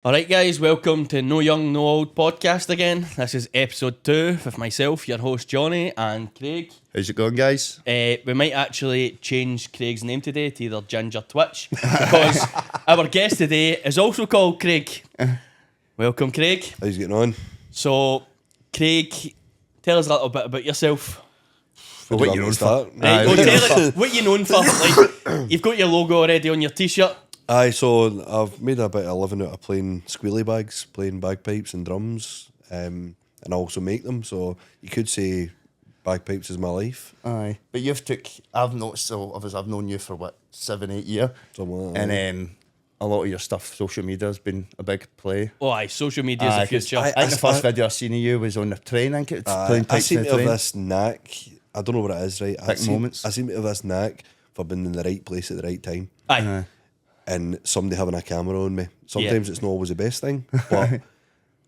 Alright guys, welcome to No Young No Old podcast again. This is episode 2 with myself, your host Johnny, and Craig. How's it going, guys? We might actually change Craig's name today to either Ginger Twitch because our guest today is also called Craig. Welcome Craig. How's it getting on? So Craig, tell us a little bit about yourself. Well, what you known for? Right, well, tell us what you known for. Like, you've got your logo already on your t-shirt. Aye, so I've made a bit of a living out of playing squealy bags, playing bagpipes and drums, and I also make them, so you could say bagpipes is my life. Aye, but I've noticed, I've known you for 7-8 years, Something like that. and a lot of your stuff, social media has been a big play. Oh aye, social media is the 'Cause future. I think the first video I seen of you was on the train. I think it's playing I pipes seem in to the have train. this knack, I don't know what it is, right? Moments. I seem to have this knack for being in the right place at the right time. Aye. And somebody having a camera on me. Sometimes it's not always the best thing, but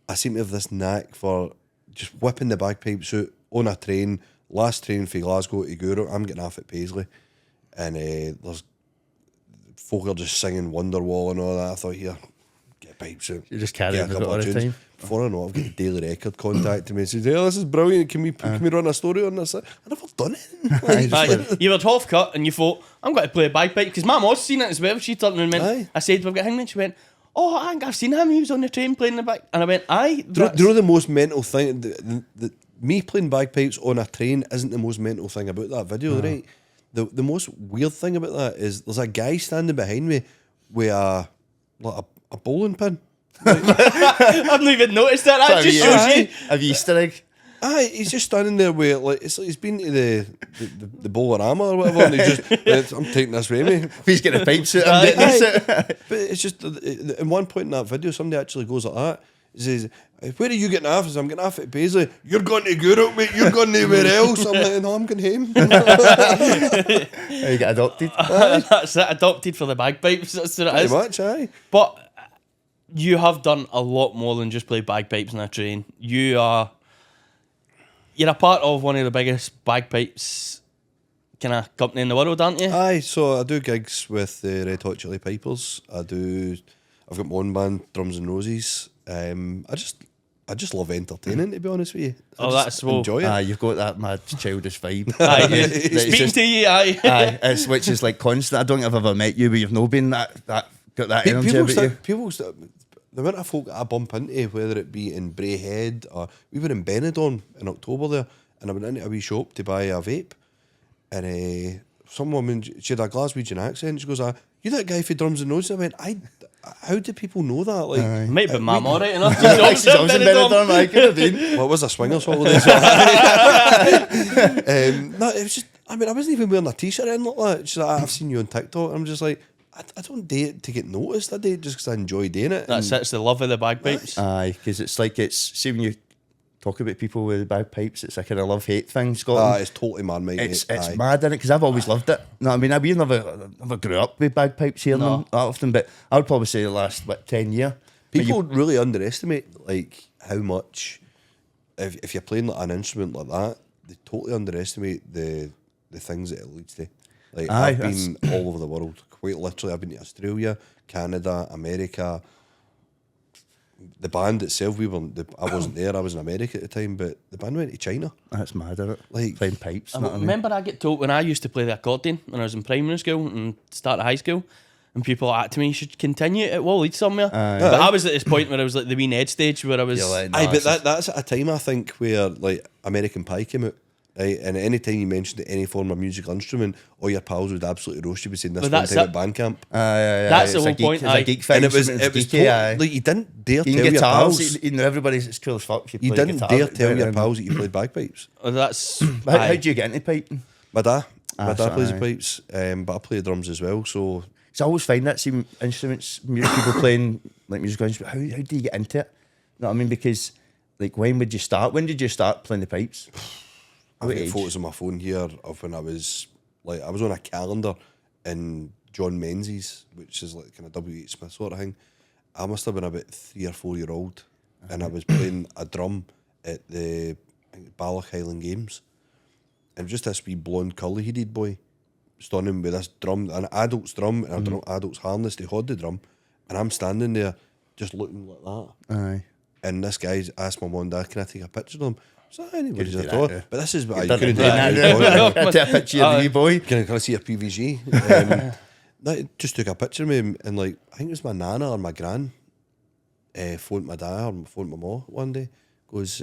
I seem to have this knack for just whipping the bagpipes out on a train. Last train from Glasgow to Guru, I'm getting off at Paisley, and there's folk are just singing Wonderwall and all that. I thought, here, get pipes out. You just carry Get it a couple all of the tunes. time. Before I know it, I've got the Daily Record contacting me and says, "Hey, this is brilliant. Can we run a story on this?" I've never done it. Aye. You were half cut and you thought, I'm going to play a bagpipe because my mom's seen it as well. She turned and went, Aye. I said, we've got Hangman. She went, oh, I think I've seen him. He was on the train playing the back. And I went, aye. Do you know the most mental thing? Me playing bagpipes on a train isn't the most mental thing about that video, right? The most weird thing about that is there's a guy standing behind me with a bowling pin. I've not even noticed that. That just shows you. Have you Easter egg? Aye, he's just standing there with it's like he's been to the Bowlerama or whatever, and he's just I'm taking this with me. He's getting the pipes out. I'm getting this out. But it's just in one point in that video, somebody actually goes like that. He says, "Where are you getting off?" I said, "I'm getting off at Paisley." "You're going to Guru, mate. You're going anywhere else." I'm like, "No, I'm going home." You get adopted. That's it. Adopted for the bagpipes. That's what it Pretty is. much, aye. But you have done a lot more than just play bagpipes on a train. You're a part of one of the biggest bagpipes kind of company in the world, aren't you? Aye, so I do gigs with the Red Hot Chili Pipers. I've got my own band, Drums and Roses. I just love entertaining, to be honest with you. I just enjoy it. Aye, you've got that mad childish vibe. Aye, That it's speaking just- to you, aye. Aye, which is like constant. I don't think I've ever met you where you've not been got that energy about you. The amount of folk I bump into, whether it be in Brayhead or we were in Benidorm in October there, and I went into a wee shop to buy a vape, and some woman, she had a Glaswegian accent. She goes, "You that guy for Drums and Roses?" I went, how do people know that? Like, Might be mum alright enough. She's always in Benidorm. I could have been. well, it was a swingers holiday. So no, it was just. I mean, I wasn't even wearing a t-shirt or anything like that. She's like, "I've seen you on TikTok." I'm just like, I don't date to get noticed. I date just because I enjoy doing it. That's it. It's the love of the bagpipes. Aye, because see when you talk about people with bagpipes, it's a kind of love-hate thing, Scotland. It's totally man-made. It's mad, isn't it? Because I've always loved it. No, I mean, we never grew up with bagpipes hearing them that often, but I would probably say the last 10 years. People really underestimate like how much if you're playing like an instrument like that, they totally underestimate the things that it leads to. Like I've been all over the world, quite literally. I've been to Australia, Canada, America. The band itself, I wasn't there. I was in America at the time, but the band went to China. That's mad, isn't it? Like Playing pipes. I know what I mean? remember I get told when I used to play the accordion when I was in primary school and start of high school, and people like to me, you should continue it. Well, lead somewhere. But I was at this point where I was like the wee Ned stage where I was. You're like, Aye, nah, but that's at a time I think where like American Pie came out. Right, and any time you mentioned any form of musical instrument, all your pals would absolutely roast you by saying this But one that's time it. at band camp. That's the it's whole a geek, point, It's aye. a geek thing. And it was geeky, totally, aye. like you didn't dare Even tell your guitars, pals. you know, everybody's it's cool as fuck. You didn't dare tell your pals that you played bagpipes. That's. How do you get into piping? My dad plays the aye. pipes, but I play the drums as well. So So I always find that see instruments, people playing like musical instruments. How do you get into it? You know what I mean? Because like when would you start? When did you start playing the pipes? I've What got age? photos on my phone here of when I was on a calendar in John Menzies, which is like kind of W.H. Smith sort of thing. I must have been about 3 or 4 year old, and I was playing a drum at the Balloch Highland Games, and just this wee blonde curly headed boy standing with this drum, an adult's drum and an adult's harness to hold the drum, and I'm standing there just looking like that. Aye. And this guy's asked my mum and dad, can I take a picture of them? So anybody's Couldn't at do all. that, yeah. But this is what I Done couldn't it, do that. I take a picture of the wee boy. Can I see your PVG? That just took a picture of me, and like I think it was my nana or my gran phoned my dad or phoned my mum one day. Goes,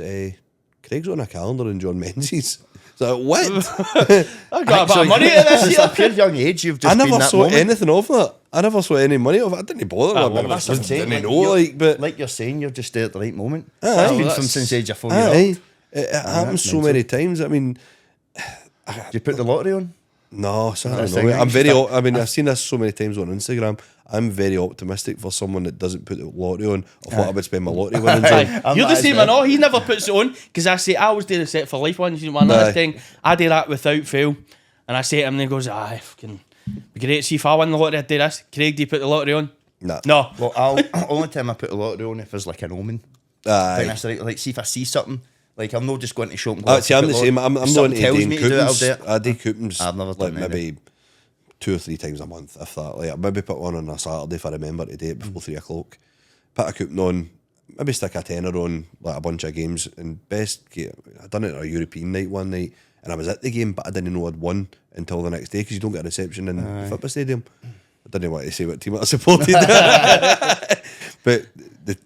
Craig's on a calendar in John Menzies. So like, what? I got a bit of money at this Since year. a pure young age, you've just I never been that saw moment. anything of that. I never saw any money of it. I didn't bother. Ah, with well, it. that's I what I'm just saying, didn't like, know. Like, but Like you're saying, you're just there at the right moment. Aye. That's been Well, from that's- since the age of 4 years old. aye, it happens that's so many times. I mean, Do you put the lottery on? no, so I That's don't the know. thing, I'm very. like, I mean, I've seen this so many times on Instagram. I'm very optimistic for someone that doesn't put the lottery on of what I would spend my lottery winnings on. I'm You're not the as same, well. I know. He never puts it on because I say I always do the set for life one. You know, Aye. thing. I do that without fail, and I say to him, and he goes, "Aye, fucking be great. See if I win the lottery, I'd do this." Craig, do you put the lottery on? Nah. No. Well, only time I put the lottery on if it's like an omen. Aye. Like, like, see if I see something. Like, I'm not just going to shop and go. See, I'm put the same. lottery. I'm If not something into tells doing me to do it, I'll do coupons. it. I do coupons I've never like done maybe 2 or 3 times a month, if that. Like I maybe put one on a Saturday if I remember to do it before 3 o'clock. Put a coupon on, maybe stick a tenner on like a bunch of games. And I done it on a European night one night, and I was at the game, but I didn't know I'd won until the next day because you don't get a reception in the football stadium. I didn't want to say what team I supported, but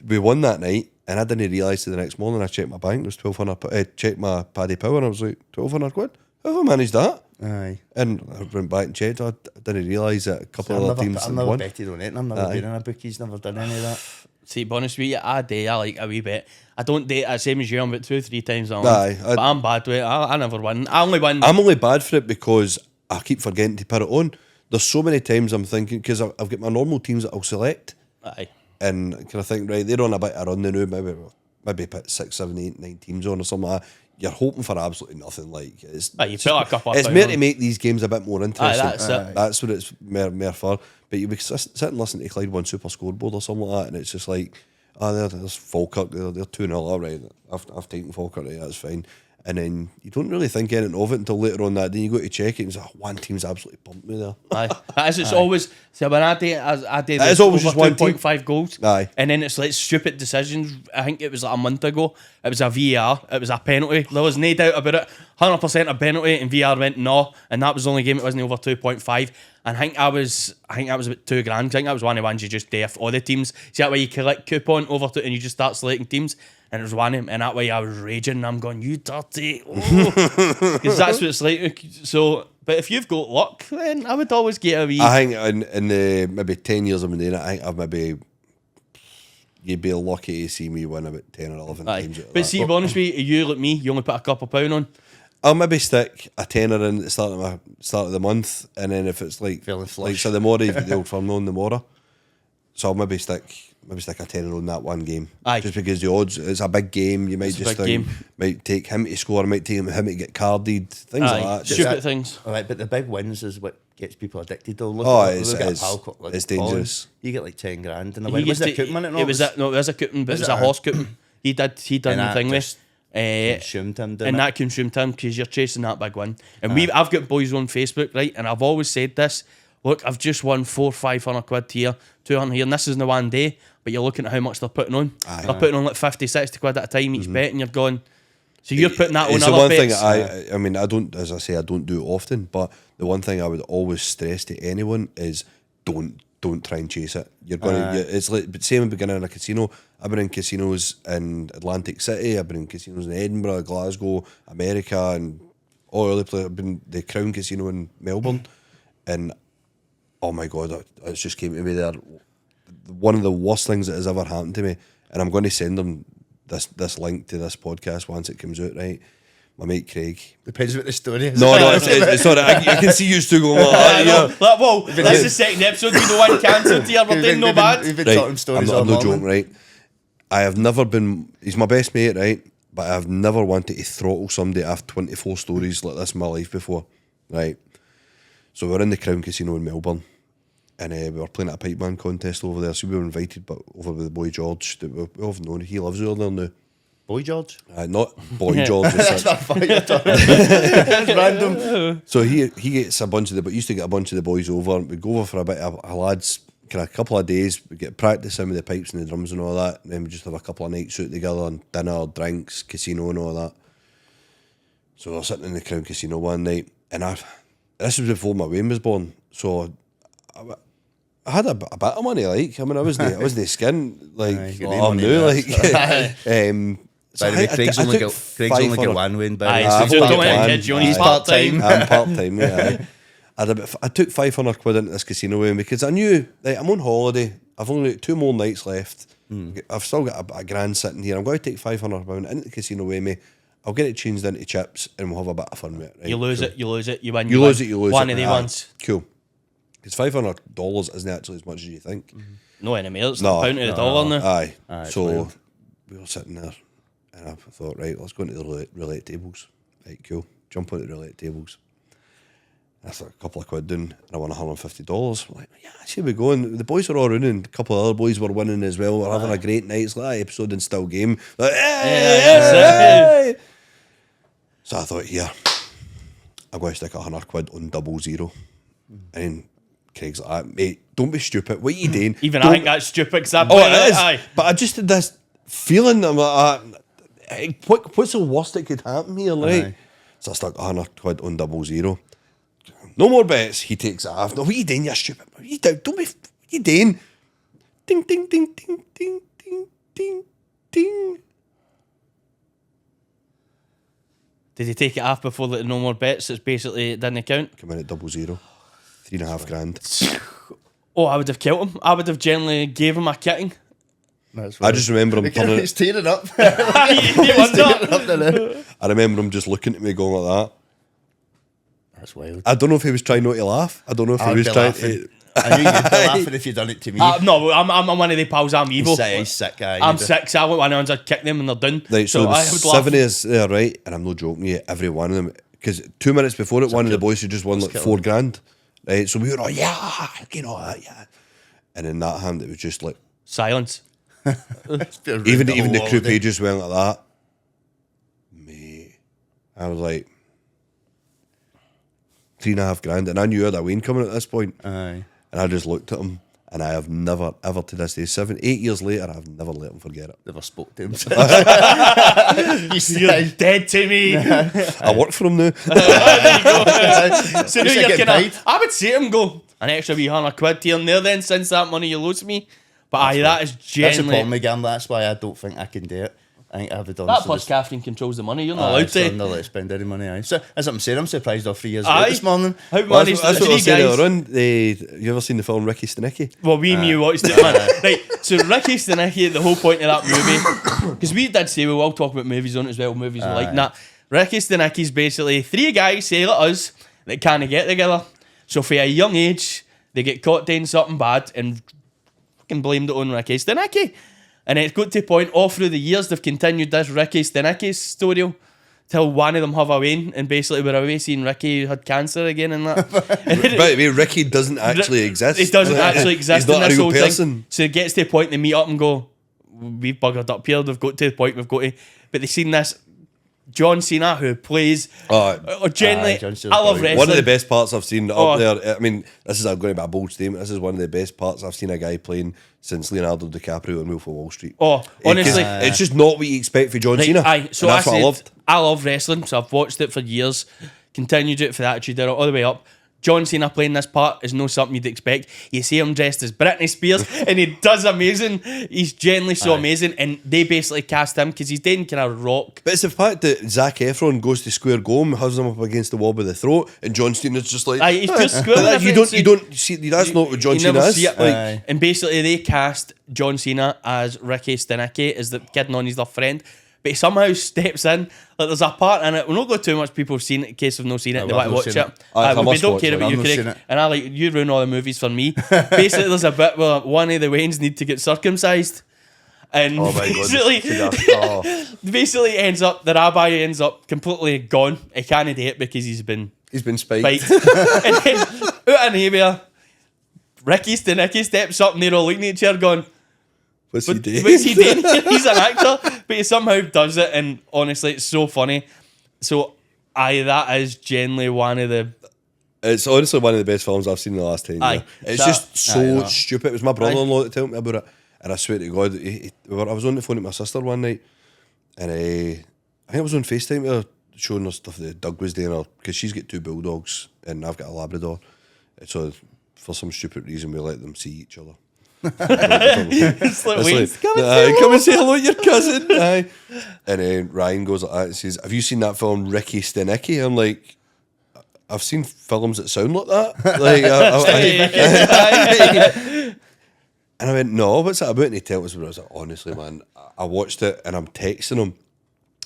we won that night. And I didn't realise till the next morning I checked my bank, there was 1,200, checked my Paddy Power, and I was like, 1,200 quid? How have I managed that? Aye. And I went back and checked, I didn't realise that a couple of other teams I've had never won. betted on it, and I've never been in a bookies, never done any of that. See, to be honest with you, I do. I like a wee bit. I don't date the same as you. I'm about 2 or 3 times a month. Aye, but I'm bad with it. I never win. I only win. I'm only bad for it because I keep forgetting to put it on. There's so many times I'm thinking, because I've got my normal teams that I'll select, Aye. and can I think, right, they're on a bit of a run now, maybe put 6, 7, 8, 9 teams on or something like that. You're hoping for absolutely nothing. Like it's, Aye, you put a couple of it's pound more on. to make these games a bit more interesting. that's it. That's what it's more for. But you sit and listen to Clyde One Super Scoreboard or something like that, and it's just like, there's Falkirk, they're 2-0, all right. I've taken Falkirk, right, that's fine. And then you don't really think anything of it until later on that day. You go to check it and it's like, one team's absolutely bumped me there. Aye. As it's always, so when I do It is always just one team. 2.5 goals. Aye. And then it's like stupid decisions. I think it was like a month ago. It was a VAR. It was a penalty. There was no doubt about it. 100% a penalty, and VAR went no. And that was the only game it wasn't over 2.5. And I think that was about $2,000. I think that was one of the ones you just do for all the teams. See that way you collect coupon over to, and you just start selecting teams. And it was one of them, and that way I was raging, and I'm going, you dirty, because that's what it's like. So, but if you've got luck, then I would always get a wee. I think in the maybe 10 years I've been doing it, I think I've maybe, you'd be lucky to see me win about 10 or 11 Aye. times. Out of But that. see, to be honest with you, you like me, you only put a couple of pound on. I'll maybe stick a tenner in at the start of the month, and then if it's like Feeling like flush. so the more you've got the old firm on the more. So I'll maybe stick a tenner on that one game. Aye. Just because the odds, it's a big game. You might It's a just big think, game. might take him to score, might take him to get carded, things Aye. like that. Stupid Just- things. All right, but the big wins is what gets people addicted. Though. Look Oh, at, it's- look at a it's- pal called, like, it's Colin. dangerous. You get like 10 grand, and the He win was used the to- coupon in it. It was a coupon, but it was a horse coupon. He done And the that thing with. just Uh, consumed him. Didn't and it? that consumed him because you're chasing that big win. And I've got boys on Facebook, right? And I've always said this. Look, I've just won 400-500 quid here, 200 here, and this isn't the one day. But you're looking at how much they're putting on. Aye. They're putting on like 50-60 quid at a time each bet, and you're going. So you're putting that on It's the other one thing bets. I mean, I don't, as I say, I don't do it often, but the one thing I would always stress to anyone is don't try and chase it. You're gonna, it's like, but same in the beginning in a casino. I've been in casinos in Atlantic City, I've been in casinos in Edinburgh, Glasgow, America, and all other places. I've been the Crown Casino in Melbourne, and oh my god, it just came to me there. One of the worst things that has ever happened to me, and I'm going to send them this link to this podcast once it comes out, right? My mate Craig. Depends what the story is. No, it's sorry. I can see you two going like that. I know. Like, whoa, that's the second episode. We the one cancelled here. We're doing no bad. We've been Right, talking stories all I'm not morning. joking, right? I have never been. He's my best mate, right? But I've never wanted to throttle somebody to have 24 stories like this in my life before, right? So we're in the Crown Casino in Melbourne, and we were playing at a pipe band contest over there. So we were invited, but over with the boy George that we all have known. He lives over there now. Boy George. Not boy George. as such. It's random. So he gets a bunch of used to get a bunch of the boys over. We'd go over for a bit of a lads kind of couple of days, we get practice in with the pipes and the drums and all that, and then we just have a couple of nights out together on dinner, drinks, casino and all that. So we were sitting in the Crown Casino one night, and this was before my Wayne was born, so I had a bit of money, like, I mean, I was the skin, like, I'm new, like, by the way, Craig's only got one Wayne, but he's part-time. I'm part-time, yeah. I took 500 quid into this casino Wayne because I knew, like, I'm on holiday, I've only got 2 more nights left, I've still got a grand sitting here, I'm going to take 500 pound into the casino with me, I'll get it changed into chips and we'll have a bit of fun with it. Right? You lose it, you win. You lose it. One of the ones. Cool. Because $500 isn't actually as much as you think. No anymore, it's a pound to the dollar now. Aye. So we were sitting there and I thought, right, let's go into the roulette tables. Right, cool. Jump onto the roulette tables. I thought a couple of quid down and I won $150. I'm like, yeah, here we go. And the boys were all running. A couple of other boys were winning as well. We're having a great night. It's like that episode in Still Game. Like, hey! So I thought, here, I'm going to stick 100 quid on 00. And then Craig's like, mate, don't be stupid. What are you doing? Even I think that's stupid because it is. Aye. But I just had this feeling, I'm like, what's the worst that could happen here? Like? So I stuck 100 quid on 00. No more bets. He takes it off. No, what are you doing, you stupid? What are you doing? Don't be. What are you doing? Ding, ding, ding, ding, ding, ding, ding, ding. Did he take it off before the no more bets? It's basically it didn't count. Come in at 00. 3.5 grand. Oh, I would have killed him. I would have generally gave him a kicking. I just remember him turning. He's tearing up. I remember him just looking at me going like that. That's wild. I don't know if he was trying not to laugh. I don't know if he was trying to. I knew you'd be laughing if you'd done it to me. No, I'm one of the pals. I'm evil. He's sick guy. I'm sick. So I went one of the ones I'd kick them and they're done. Right, so there was 7 is there, right? And I'm not joking you, every one of them. Because 2 minutes before it, one of the boys had just won like 4 grand. Right, so we were all, yeah, you know that, yeah. And in that hand, it was just like silence. even the croupier just went like that. Mate, I was like 3.5 grand, and I knew I had a win coming at this point. Aye. And I just looked at him, and I have never, ever to this day, 7, 8 years later, I've never let him forget it. Never spoke to him. You're dead to me. I work for him now. There you go. So now you're I would say to him, go, an extra wee 100 quid here and there then, since that money you lose me. But that is That's the genuinely... problem with gambling. That's why I don't think I can do it. I think I have it done. That plus Catherine controls the money. You're not allowed to. I'm not allowed to spend any money. Aye. So, as I'm saying, I'm surprised all 3 years ago this morning. How Well, managed that's the what I was 3 saying guys... earlier on. You ever seen the film Ricky Stenicki? Well, me and you watched it, man. Right, so Ricky Stenicki, the whole point of that movie, because we did say we will talk about movies on it as well, movies we like that. Ricky Stenicki's basically 3 guys, say like us, that can't get together. So for a young age, they get caught doing something bad and fucking blamed it on Ricky Stenicki. And it's got to a point, all through the years, they've continued this Ricky Stenicki story till one of them have a win, and basically we're away seeing Ricky had cancer again and that. By the way, Ricky doesn't actually exist. He doesn't actually exist. He's not in this a whole real person. thing. So it gets to the point they meet up and go, we've buggered up here. They've got to the point we've got to... But they've seen this John Cena who plays... generally, I love wrestling. One of the best parts I've seen up there, I mean, this is going to be a bold statement, this is one of the best parts I've seen a guy playing since Leonardo DiCaprio in Wolf of Wall Street. Oh, honestly. It's just not what you expect for John Cena. So that's what I loved. I love wrestling, so I've watched it for years, continued it for the Attitude Era all the way up. John Cena playing this part is not something you'd expect. You see him dressed as Britney Spears and he does amazing. He's genuinely so amazing, and they basically cast him because he's doing kind of rock. But it's the fact that Zac Efron goes to square go him, has him up against the wall with the throat, and John Cena's just like, he's just square. You don't see, that's not what John Cena is. And basically they cast John Cena as Ricky Stenicki, as the kid on his little friend. But he somehow steps in. Like there's a part in it. We'll not go too much. People have seen it in case they've not seen it. They want to watch it. We don't care about you, Craig. And I like you ruin all the movies for me. Basically, there's a bit where one of the Waynes need to get circumcised, and basically ends up the rabbi ends up completely gone. He can't do it because he's been spiked. And then out of nowhere, Ricky Stenicki steps up and they're all looking at each other going, What's he doing? He's an actor, but he somehow does it, and honestly, it's so funny. So, that is genuinely one of the It's honestly one of the best films I've seen in the last 10 Aye. years. It's That- just so stupid. It was my brother-in-law that told me about it, and I swear to God, I was on the phone with my sister one night, and I think I was on FaceTime with her, showing her stuff that Doug was doing, because she's got 2 bulldogs and I've got a Labrador, so for some stupid reason we let them see each other. It's like, wait, It's come and aye, say come and say hello to your cousin. Aye. And then Ryan goes like that and says, "Have you seen that film Ricky Stenicki?" I'm like, "I've seen films that sound like that." Like, and I went, "No, what's that about?" And he tells me, I was like, "Honestly, man, I watched it and I'm texting him,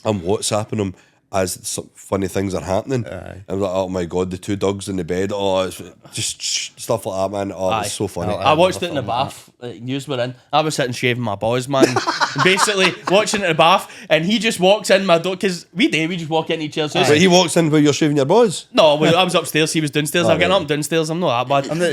I'm WhatsApping him as some funny things are happening." I'm like, "Oh my God, the 2 dogs in the bed. Oh, it's just stuff like that, man. Oh, it's so funny." I watched it in the bath. News were in. I was sitting shaving my balls, man. Basically watching it in the bath, and he just walks in my door because we just walk into each other's house. But he walks in while you're shaving your balls. No, I was upstairs. He was downstairs. I'm getting up downstairs. I'm not that bad. I'm not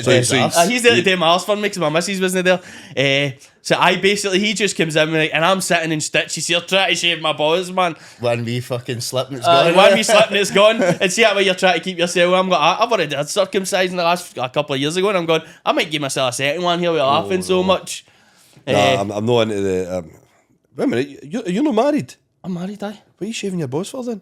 He's there to do my arse for me because my missus wasn't there. So he just comes in and I'm sitting in stitches here trying to shave my balls, man. One wee fucking slip and it's gone. One wee slip and it's gone. And see that way you're trying to keep yourself. I've already had circumcising the last a couple of years ago, and I'm going, I might give myself a second one here. We're laughing so much. Nah, I'm not into the. Wait a minute, you're not married? I'm married, aye. What are you shaving your balls for then?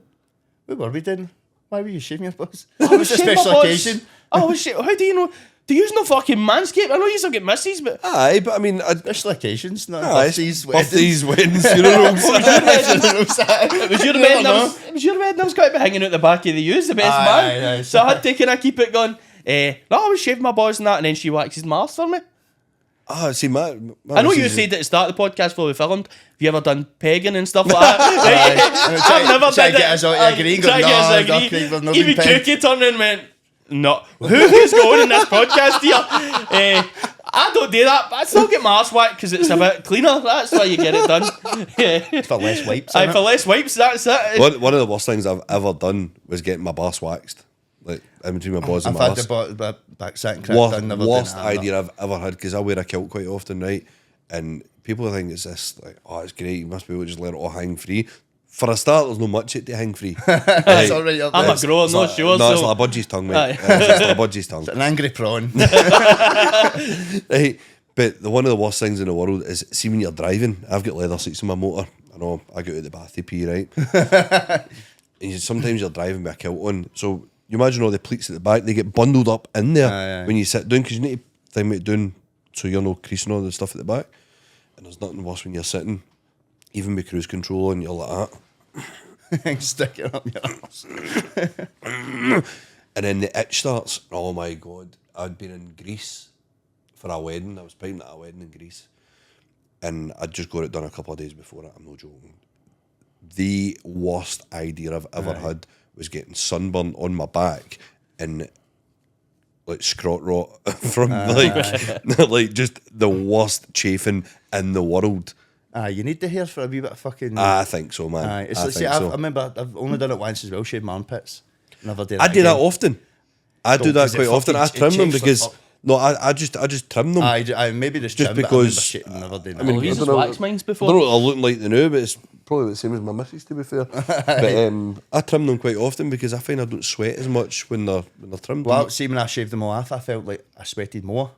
What were we doing? Why were you shaving your balls? I It was a shaving my special balls. occasion. Oh shit! How do you know? Do you no fucking manscape? I know you still get misses, but Aye, but I mean, Special occasions, not birthdays, birthdays, weddings, you know what I'm saying? it was your wedding. It was your wedding. I was quite be hanging out the back of the use, the best man. Aye. So I had to kind of keep it going. No, I was shaving my balls and that, and then she waxes my arse for me. Ah, see, my I know you said at the start of the podcast before we filmed, have you ever done pegging and stuff like that? I've never try done to get us all to agree. Try to get us to No, agree. we've not Even been pegged. Cookie turned and went, no. Who's going in this podcast here? I don't do that, but I still get my arse whacked because it's a bit cleaner. That's why you get it done. Yeah. For less wipes. Aye, for less wipes, that's it. one of the worst things I've ever done was getting my barse waxed, like in between my balls and I've my had arse. the back sack and crack done. Never Worst done it. idea I've ever had, because I wear a kilt quite often, right? And people think it's this like, oh, it's great, you must be able to just let it all hang free. For a start, there's no much it to hang free. That's already up I'm there. a grower, not sure. No, it's So like a budgie's tongue, mate. Aye. It's like a budgie's tongue. An angry prawn. Right. But one of the worst things in the world is, see, when you're driving, I've got leather seats in my motor. I know I go to the bath to pee, right? And sometimes you're driving with a kilt on. So you imagine all the pleats at the back, they get bundled up in there when you sit down, because you need to time it down so you're not creasing all the stuff at the back. And there's nothing worse when you're sitting, even with cruise control on, you're like that. Stick it up your arse. And then the itch starts. Oh my God. I'd been in Greece for a wedding. I was piping at a wedding in Greece. And I'd just got it done a couple of days before it. I'm not joking. The worst idea I've ever had was getting sunburn on my back and like scrot rot from like just the worst chafing in the world. You need the hair for a wee bit of fucking. I think so, man. Aye, it's I like, see, think I so. remember I've only done it once as well. Shave my armpits. Never did. I do that again. often. I do that because it quite often. I fucking- trim it them chafes because like fuck. no, I just trim them. I maybe just Just trim, but I remember because- shit, never did. I mean, Louise I has don't know- waxed mines I before. don't know what they're looking like now, but it's probably the same as my missus, to be fair. But I trim them quite often because I find I don't sweat as much when they're trimmed. Well, see, when I shaved them all off, I felt like I sweated more.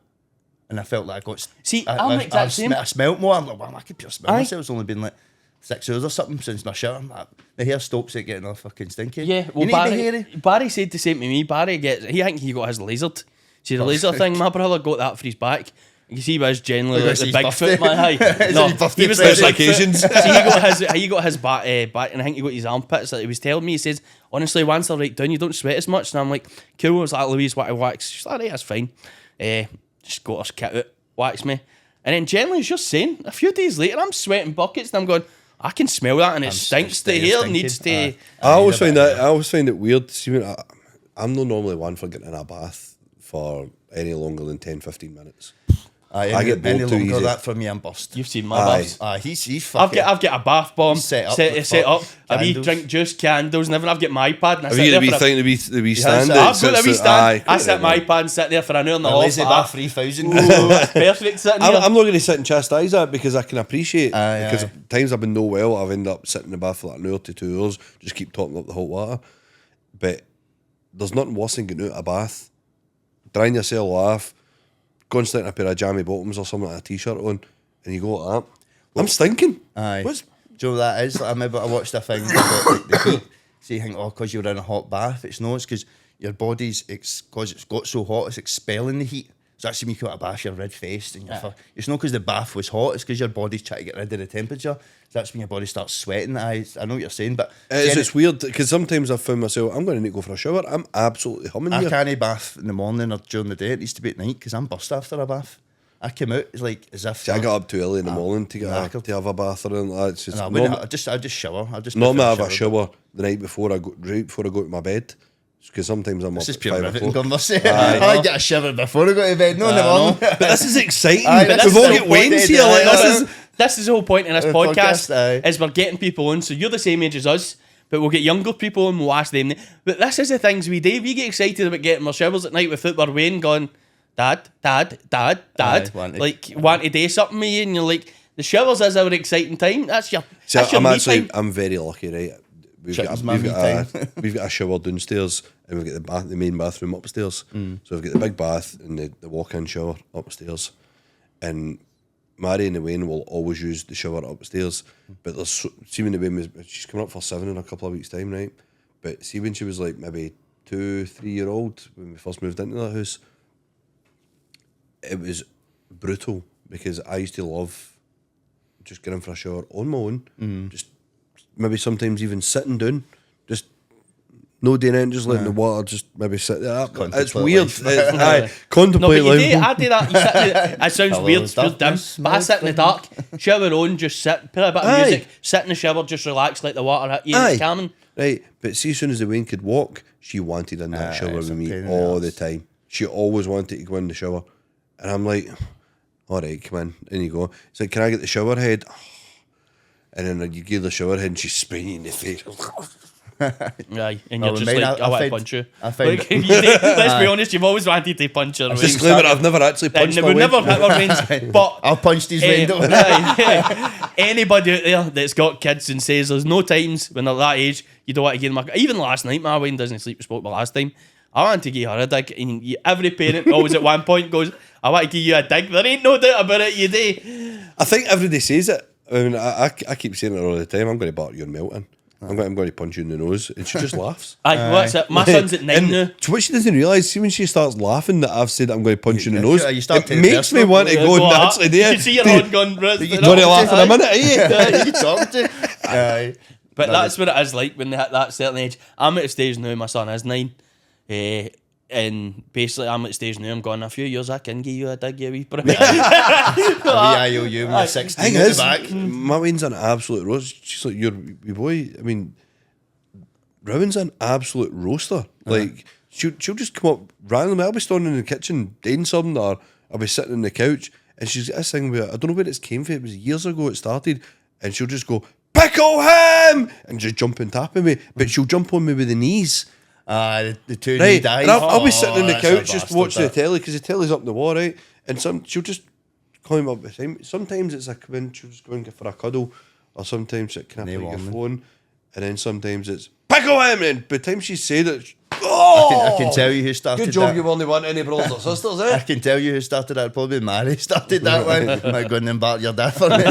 And I felt like I got. See, I'm the exact same. I smelt more. I'm like, well, I could pure smell Aye. myself. It's only been like 6 hours or something since my shower. I'm like, the hair stops it getting all fucking stinky. Yeah, well, you need to be hairy. Barry said the same to me. I think he got his lasered. See the laser thing, my brother got that for his back. You see, he was generally like Because the he's Bigfoot buffed. man. Aye. Is No, he buffed he was present? like Special occasions. So he got his back, and I think he got his armpits. Like he was telling me, he says, honestly, once they're right down, you don't sweat as much. And I'm like, cool. I was like, Louise, what I wax? She's like, right, that's fine. Just got her kit out, wax me. And then generally, as you're saying, a few days later, I'm sweating buckets, and I'm going, I can smell that, and it stinks. The hair stinking. needs to. I always find it weird. See, I'm not normally one for getting in a bath for any longer than 10-15 minutes. I get any bored too longer easy. that from me, I'm bust. You've seen my Aye. baths. He's I've fucking. got a bath bomb Set up set with up. A wee candles. drink juice, candles, and everything. I've got my iPad. And I Have sit you there got the wee for a- thing, the wee stand? I've that I've got a sits wee at- stand. aye, I sit my right, iPad and sit there for an hour and a a half. lazy like bar that. 3000. Ooh, that's perfect sitting I'm here. not going to sit and chastise that because I can appreciate Aye, because aye. times I've been no well, I've ended up sitting in the bath for like an hour to 2 hours, just keep topping up the hot water. But there's nothing worse than getting out of a bath drying yourself off, go and stick in a pair of jammy bottoms or something like a t-shirt on, and you go like that. I'm stinking. Aye. What's Do you know what that is? Like, I remember I watched a thing about like, the heat. So you think, because you're in a hot bath. It's no, it's because your body's, because it's got so hot, it's expelling the heat. So actually when you come out of a bath, you're red-faced. And it's not because the bath was hot, it's because your body's trying to get rid of the temperature. So that's when your body starts sweating. I know what you're saying, but... It's weird, because sometimes I've found myself, I'm going to need to go for a shower. I'm absolutely humming I here. can't bath in the morning or during the day. It needs to be at night because I'm burst after a bath. I came out, it's like as if... See, I got up too early in the morning to have a bath or anything like that. It's just, I just shower. Normally I have a shower the night before I go, right before I go to my bed. Because sometimes I'm This up is at pure 5 riveting o'clock. conversation. I get a shower before I go to bed. No, in the morning. But this is exciting. Aye, We've all got Wayne's here. Like, This is the whole point in this The podcast, podcast, is we're getting people on. So you're the same age as us, but we'll get younger people on, we'll ask them. But this is the things we do. We get excited about getting our showers at night without our Wayne going, Dad. Want to do something with you, and you're like, the showers is our exciting time. That's your me time. I'm very lucky, right? We've got a shower downstairs, and we've got the main bathroom upstairs. So we've got the big bath and the walk-in shower upstairs. And Mary and the Wayne will always use the shower upstairs. But see when the Wayne she's coming up for 7 in a couple of weeks' time, right? But see when she was like maybe 2-3 year old when we first moved into that house, it was brutal because I used to love just getting for a shower on my own, just maybe sometimes even sitting down, just no doing anything, just letting the water just maybe sit there. It's weird. Contemplate life. I do that. You sit it sounds weird, it's dim, but I sit in the dark, shower on, just sit, put a bit of music, sit in the shower, just relax, let the water hit you, it's calming. Right, but see, as soon as the Wayne could walk, she wanted in that shower with me all the time. She always wanted to go in the shower. And I'm like, all right, come in. In you go. It's like, can I get the shower head? And then you give the shower head and she's spraying you in the face. Aye, and you're just like, I want to punch you. Let's be honest, you've always wanted to punch her. Disclaimer, I've never actually punched we've never hit our veins, but I'll punch these windows. Anybody out there that's got kids and says there's no times when they're that age you don't want to give them even last night, my Wayne doesn't sleep, we spoke about last time, I want to give her a dig, and every parent always at one point goes, I want to give you a dig. There ain't no doubt about it, you do. I think everybody says it. I mean, I keep saying it all the time. I'm going to batter your melting. I'm going to punch you in the nose, and she just laughs. What's it? My son's at 9 now. What she doesn't realise, see when she starts laughing that I've said I'm going to punch you in the nose, it makes me want to go naturally there. You see your hand going, you want to laugh in a minute, eh? You talk to. But that's what it is like when they hit that certain age. I'm at a stage now, my son is 9. And basically I'm at the stage now, I'm going, a few years I can give you a dig, you wee prick. IOU when you're 16 Thing at is, the back. my Wayne's an absolute roast. She's like, your wee boy, I mean, Rowan's an absolute roaster. Like, she'll just come up randomly. I'll be standing in the kitchen doing something, or I'll be sitting on the couch, and she's got this thing where, I don't know where it's came from, it was years ago it started, and she'll just go, pickle him! And just jump and tap on me, but she'll jump on me with the knees. The two Right, dies. and I'll be sitting on the that's a couch just bastard, watching the that. telly because the telly's up on the wall, right? And she'll just climb up behind me. Sometimes it's like when she'll just go and get for a cuddle, or sometimes it can I play your phone, and then sometimes it's pickle him. And by the time she said it, I can tell you who started good job that. you only want any brothers or sisters, I eh? can tell you who started that. Probably Mary started that one. Might go and embark your dad for me.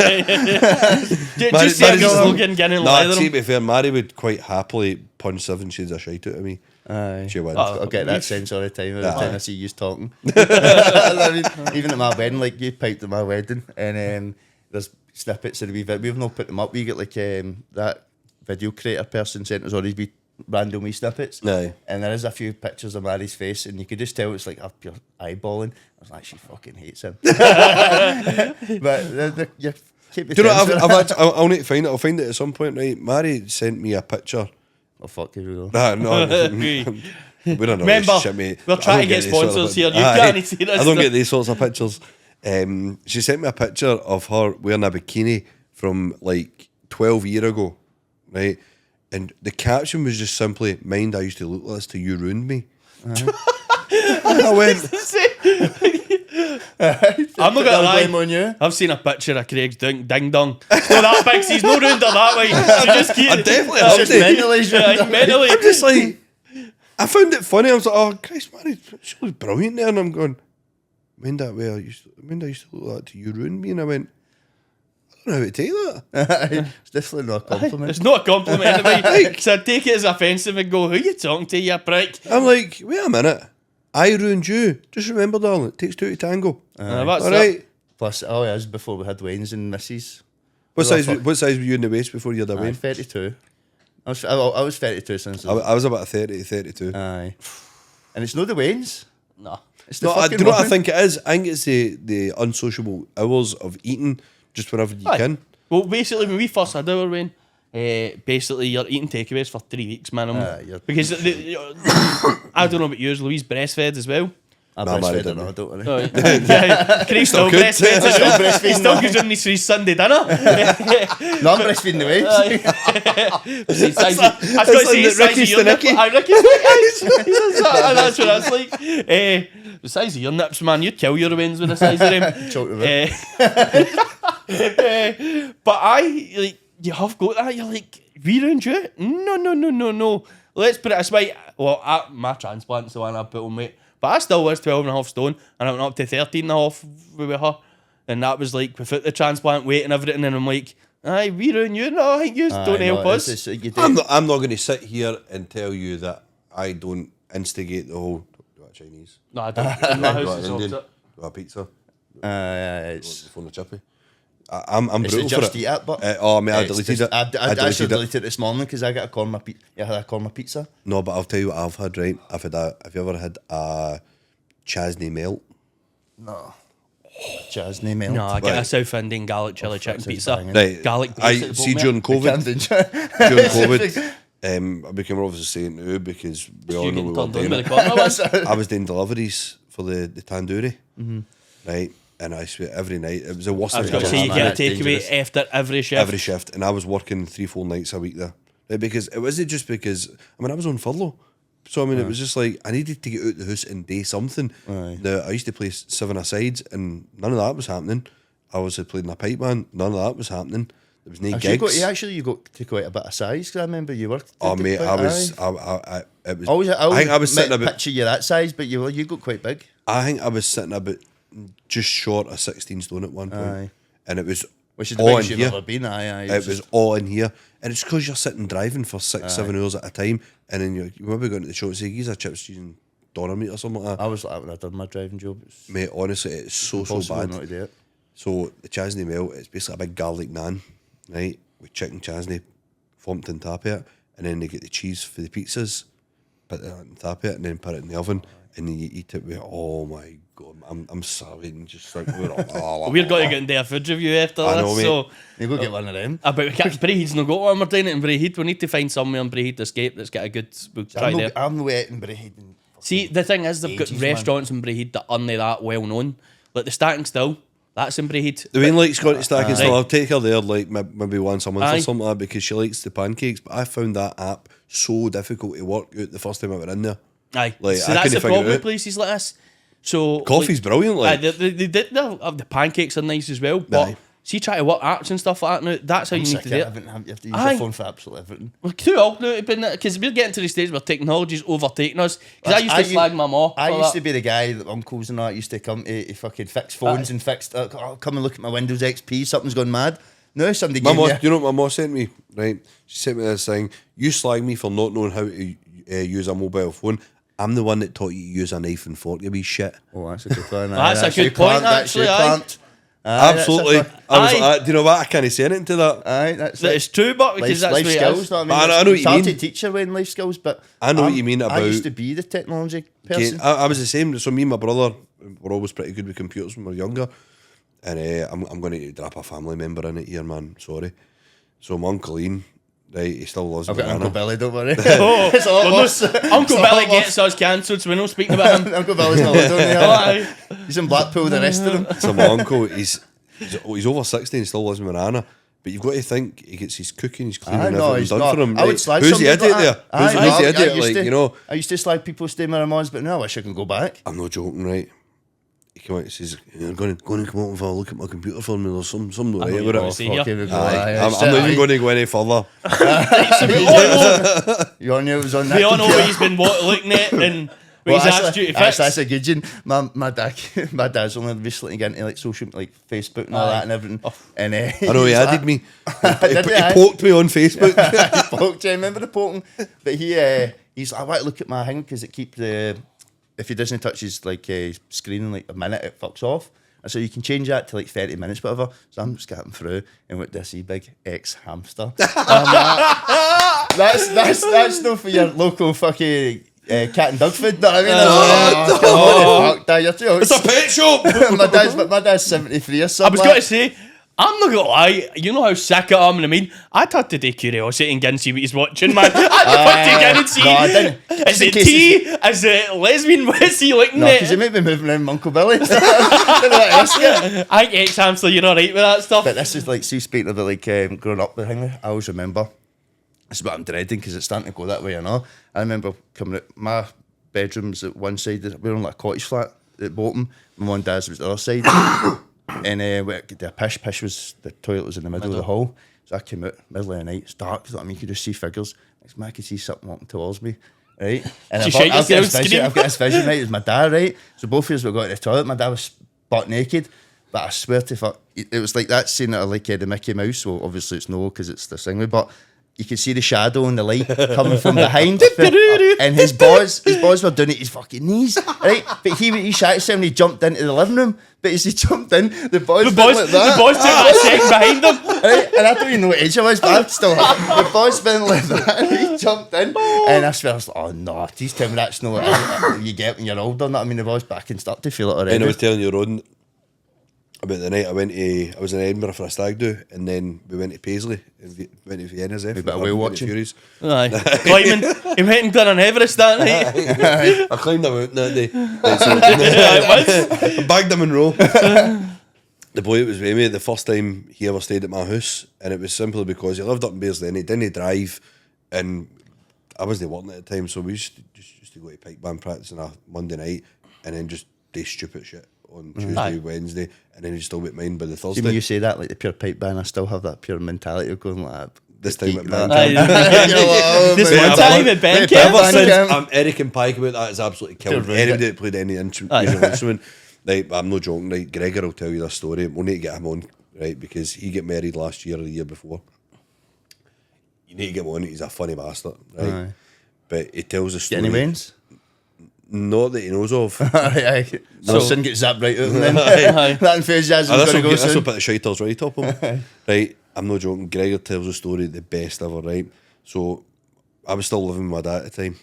Just say a slogan, getting leather. To be fair, Mary would quite happily punch 7 shades of shite out of me. Aye. She would. I'll get that sense all the time. Every time I see you talking. I mean, even at my wedding, like you piped at my wedding, and there's snippets of the wee video. We've not put them up. We get like that video creator person sent us all these wee random wee snippets. Aye. And there is a few pictures of Mary's face, and you could just tell it's like up your eyeballing. I was like, she fucking hates him. But you keep Do you know? I'll need to find it. I'll find it at some point. Right? Mary sent me a picture. Oh fuck, here we go. No. We don't know. Remember, this shit, mate. we're trying to get sponsors here. You can't see this. I don't get these sorts of pictures. She sent me a picture of her wearing a bikini from like 12 years ago, right? And the caption was just simply, "Mind I used to look like this till you ruined me." I went. I'm not gonna lie. On you. I've seen a picture of Craig's ding dong. It's not that big. He's not ruined her that way. So just keep. I definitely It's just mentally. Mentally. I'm just like, I found it funny. I was like, oh, Christ, man, she looks brilliant there. And I'm going, when did I used to look like that to you, ruined me? And I went, I don't know how to take that. It's definitely not a compliment. It's not a compliment anyway. So I take it as offensive and go, who you talking to, you prick? I'm like, wait a minute. I ruined you. Just remember, darling, it takes two to tango. That's All right. Plus, it was before we had Wayne's and Missy's. What size were you in the waist before you had a Wayne? 32. I was 32 since. I was about 30 to 32. Aye. And it's not the Wayne's. No. It's the No, do fucking you know what I woman. think it is? I think it's the unsociable hours of eating just whenever you can. Well, basically, when we first had our Wayne, basically you're eating takeaways for 3 weeks minimum. Because I don't know about yours, Louise breastfed as well. I Nah, breastfed man, her, don't worry. Yeah, Craig still good. breastfeeds. He still gives on his Sunday dinner. No, I'm breastfeeding the Wayne's. I've got to say, it's Ricky's size of your the nipple. Nicky. Ricky's He does that, and that's what that's like. The size of your nips, man, you'd kill your Waynes with the size of them. Choke them But you have got that. You're like, we round you? No. Let's put it this way. Well, my transplant's the one I put on weight. But I still was 12.5 stone, and I went up to 13.5 with her. And that was like without the transplant weight and everything. And I'm like, aye, we ruin you. No, I think you don't help us. I'm not going to sit here and tell you that I don't instigate the whole. Do you want Chinese? No, I don't. In my Do you house want is Indian? Do opposite. you want pizza? it's Phone a chippy. I'm It's brutal the for Just it. Eat It, but Mate, I deleted it. I actually deleted it. deleted it this morning because I got a korma pizza. I had a korma pizza. No, but I'll tell you what I've had, right? Have you ever had a Chasney melt? No. Chasney melt. No, I get a Right. South Indian garlic chili chicken sounds pizza. banging. Right. Garlic I base at the see bottom, during COVID. During COVID, I became obviously saying no because we all You know we getting were turned on doing by it. the corner one? I was doing deliveries for the tandoori, right? And I swear every night it was the worst I was thing going to I've say, you ever get had. a That's takeaway dangerous. after every shift. Every shift, and I was working 3-4 nights a week there, right? Because it wasn't just because I was on furlough, so it was just like I needed to get out the house and do something. Now I used to play 7-a-sides, and none of that was happening. I was playing a pipe band, none of that was happening. There was no gigs. You got to quite a bit of size because I remember you worked. Oh mate, I was. It was. I think I was sitting about. picture you that size, but you got quite big. I think I was sitting about just short of 16 stone at one point, Aye. and it was Which is the all biggest in you've here. ever been. Aye. It was all in here, and it's because you're sitting driving for 6-7 hours at a time, and then you maybe going to the shop and say, "These are chips, cheese, and doner meat or something like that." I was like that when I did my driving job. It's Mate, honestly, it's so impossible bad. not to do it. So the chasney melt, it's basically a big garlic naan, right, with chicken chasney, foamed and tapia, and then they get the cheese for the pizzas, put it on tapia, and then put it in the oven, and then you eat it with. Oh my god, I'm starving, just like We're going to get into a food review after I this, know, mate. so... You go get one of them. But Braehead's not got one. We're doing it in Braehead. We need to find somewhere in Braehead to escape that's got a good... We'll try there. I'm waiting, but he didn't. See, the thing is, they've got ages, man. restaurants in Braehead that aren't that well known. Like the Stacking Still, that's in Braehead. The Wayne likes Scottish stack and Right. stuff. I'll take her there like maybe once a month Aye. or something like that because she likes the pancakes. But I found that app so difficult to work out the first time I went in there. Aye. Like, so I that's couldn't the figure problem it with out. places like this. So Coffee's brilliant, like. Aye, they did the pancakes are nice as well, but Aye. see, try to work apps and stuff like that now. That's how you need to do it. You have to use Aye. your phone for absolutely everything. We're too old now because we're getting to the stage where technology's overtaking us. Because I used to slag my mom. I used to be the guy that uncles and that used to come to fucking fix phones and fix. Come and look at my Windows XP. Something's gone mad. No, somebody My gave mom, me. you know what my mom sent me? Right, she sent me this thing. You slag me for not knowing how to use a mobile phone. I'm the one that taught you to use a knife and fork. You wee shit. Oh, that's a good one. That's a good your point, plant, that's your actually, aye. plant. Aye, Absolutely. that's a- I was Aye. like, do you know what? I can't say anything to that. Aye, that's That it. is true, but because that's life the way it skills. is. Know what I mean? I know what It's you hard mean. to teach her when life skills, but I know what you mean I about- used to be the technology person. I was the same. So me and my brother were always pretty good with computers when we were younger. And I'm going to drop a family member in it here, man. Sorry. So my Uncle Ian, right, he still loves I've got banana. Uncle Billy. Don't worry. Oh, It's all well, us. no, Uncle Billy gets us cancelled, so we're not speaking about him. Uncle Billy's not don't Aye. He's in Blackpool. The rest of them. So my uncle, he's over 60 and still lives in Banana. But you've got to think he gets his cooking, his cleaning, No, everything he's done not. for him. I would right? slag Who's the somebody idiot like there? that. Who's Aye, the I idiot? used Like, to- you know, I used to slag people staying with their mums, but now I wish I could go back. I'm not joking, right? he came out and says, "You're going to come out and have a look at my computer for me. There's some no I know right what about you're it." saying. Fuck, here we go. I'm not even going to go any further. You all knew it was on that We all know computer. what he's been looking at and what Well, he's asked you to fix. that's a good one. My dad's only recently got into like social, like Facebook and all that and everything. And I know he added me. Did He he? poked me on Facebook. Poked you, remember the poking? But he's like, I want to look at my thing because it keeps the, if he doesn't touch his like screen in like a minute, it fucks off. And so you can change that to like 30 minutes, whatever. So I'm just getting through and with this big ex hamster. That's no for your local fucking cat and dog food. Know what I mean? Fuck that, you're too old. It's a pet shop. my dad's 73 or something. I was going to say, I'm not gonna lie, you know how sick I am, and I mean, I thought today curiosity and get and see what he's watching, man. I had to get and see. No, I didn't. Is it tea? Is it lesbian? What is he looking No, at? because he made me moving around Uncle Billy. Didn't want to risk it. I think ex-hamster, you're alright with that stuff. But this is like, see, speaking about like growing up with thing, I always remember, this is what I'm dreading because it's starting to go that way, you know. I remember coming out, my bedroom's at one side, we were on like a cottage flat at the bottom, my mum and dad's was the other side. And the pish was, the toilet was in the middle of the hall. So I came out, middle of the night, it's dark, so I mean, you could just see figures. Next minute I could see something walking towards me, right? And Did you shake I've yourself, got this vision, right? It was my dad, right? So both of us were going to the toilet, my dad was butt naked. But I swear to fuck, it was like that scene out of like the Mickey Mouse. Well, obviously it's no, because it's the singly, but you could see the shadow and the light coming from behind. And his boys were doing it at his fucking knees, right? But he shot himself and he jumped into the living room. But as he jumped in, the boys The went like that. boys took that second behind them. Right? And I don't even know what age I was, but I'm still the boys went like that and he jumped in. And I swear I was like, oh no, please tell me that's not what you get when you're older. Not I mean the boys back and start to feel it already. And I was telling you, Rodden, about the night I was in Edinburgh for a stag do, and then we went to Paisley, and went to Vienna's bit of whale watching. Furies. Aye. Climbing. He went and done an Everest that night. I climbed a mountain that day. I bagged him in row. The boy that was with me, the first time he ever stayed at my house, and it was simply because he lived up in Paisley and he didn't drive, and I wasn't working at the time, so we used to go to pipe band practice on a Monday night, and then just do stupid shit on Tuesday, Wednesday, and then you still get mine by the Thursday. See, when you say that, like the pure pipe band, I still have that pure mentality of going like that. This time at Geek band that. camp. This man. one time at band Ever camp. Ever since camp. I'm Eric and Pike about that, it's absolutely killed Pure anybody that played any musical instrument. Like, I'm not joking, right? Gregor will tell you this story. We'll need to get him on, right? Because he got married last year or the year before. You need to get him on, he's a funny bastard, right? Aye. But he tells a Get story. any wins? Not that he knows of. So son gets zapped right out and then Aye. that enthusiasm's This going to go will soon. put the shiters right up him. Right, I'm not joking. Gregor tells a story the best ever, right? So I was still living with my dad at the time,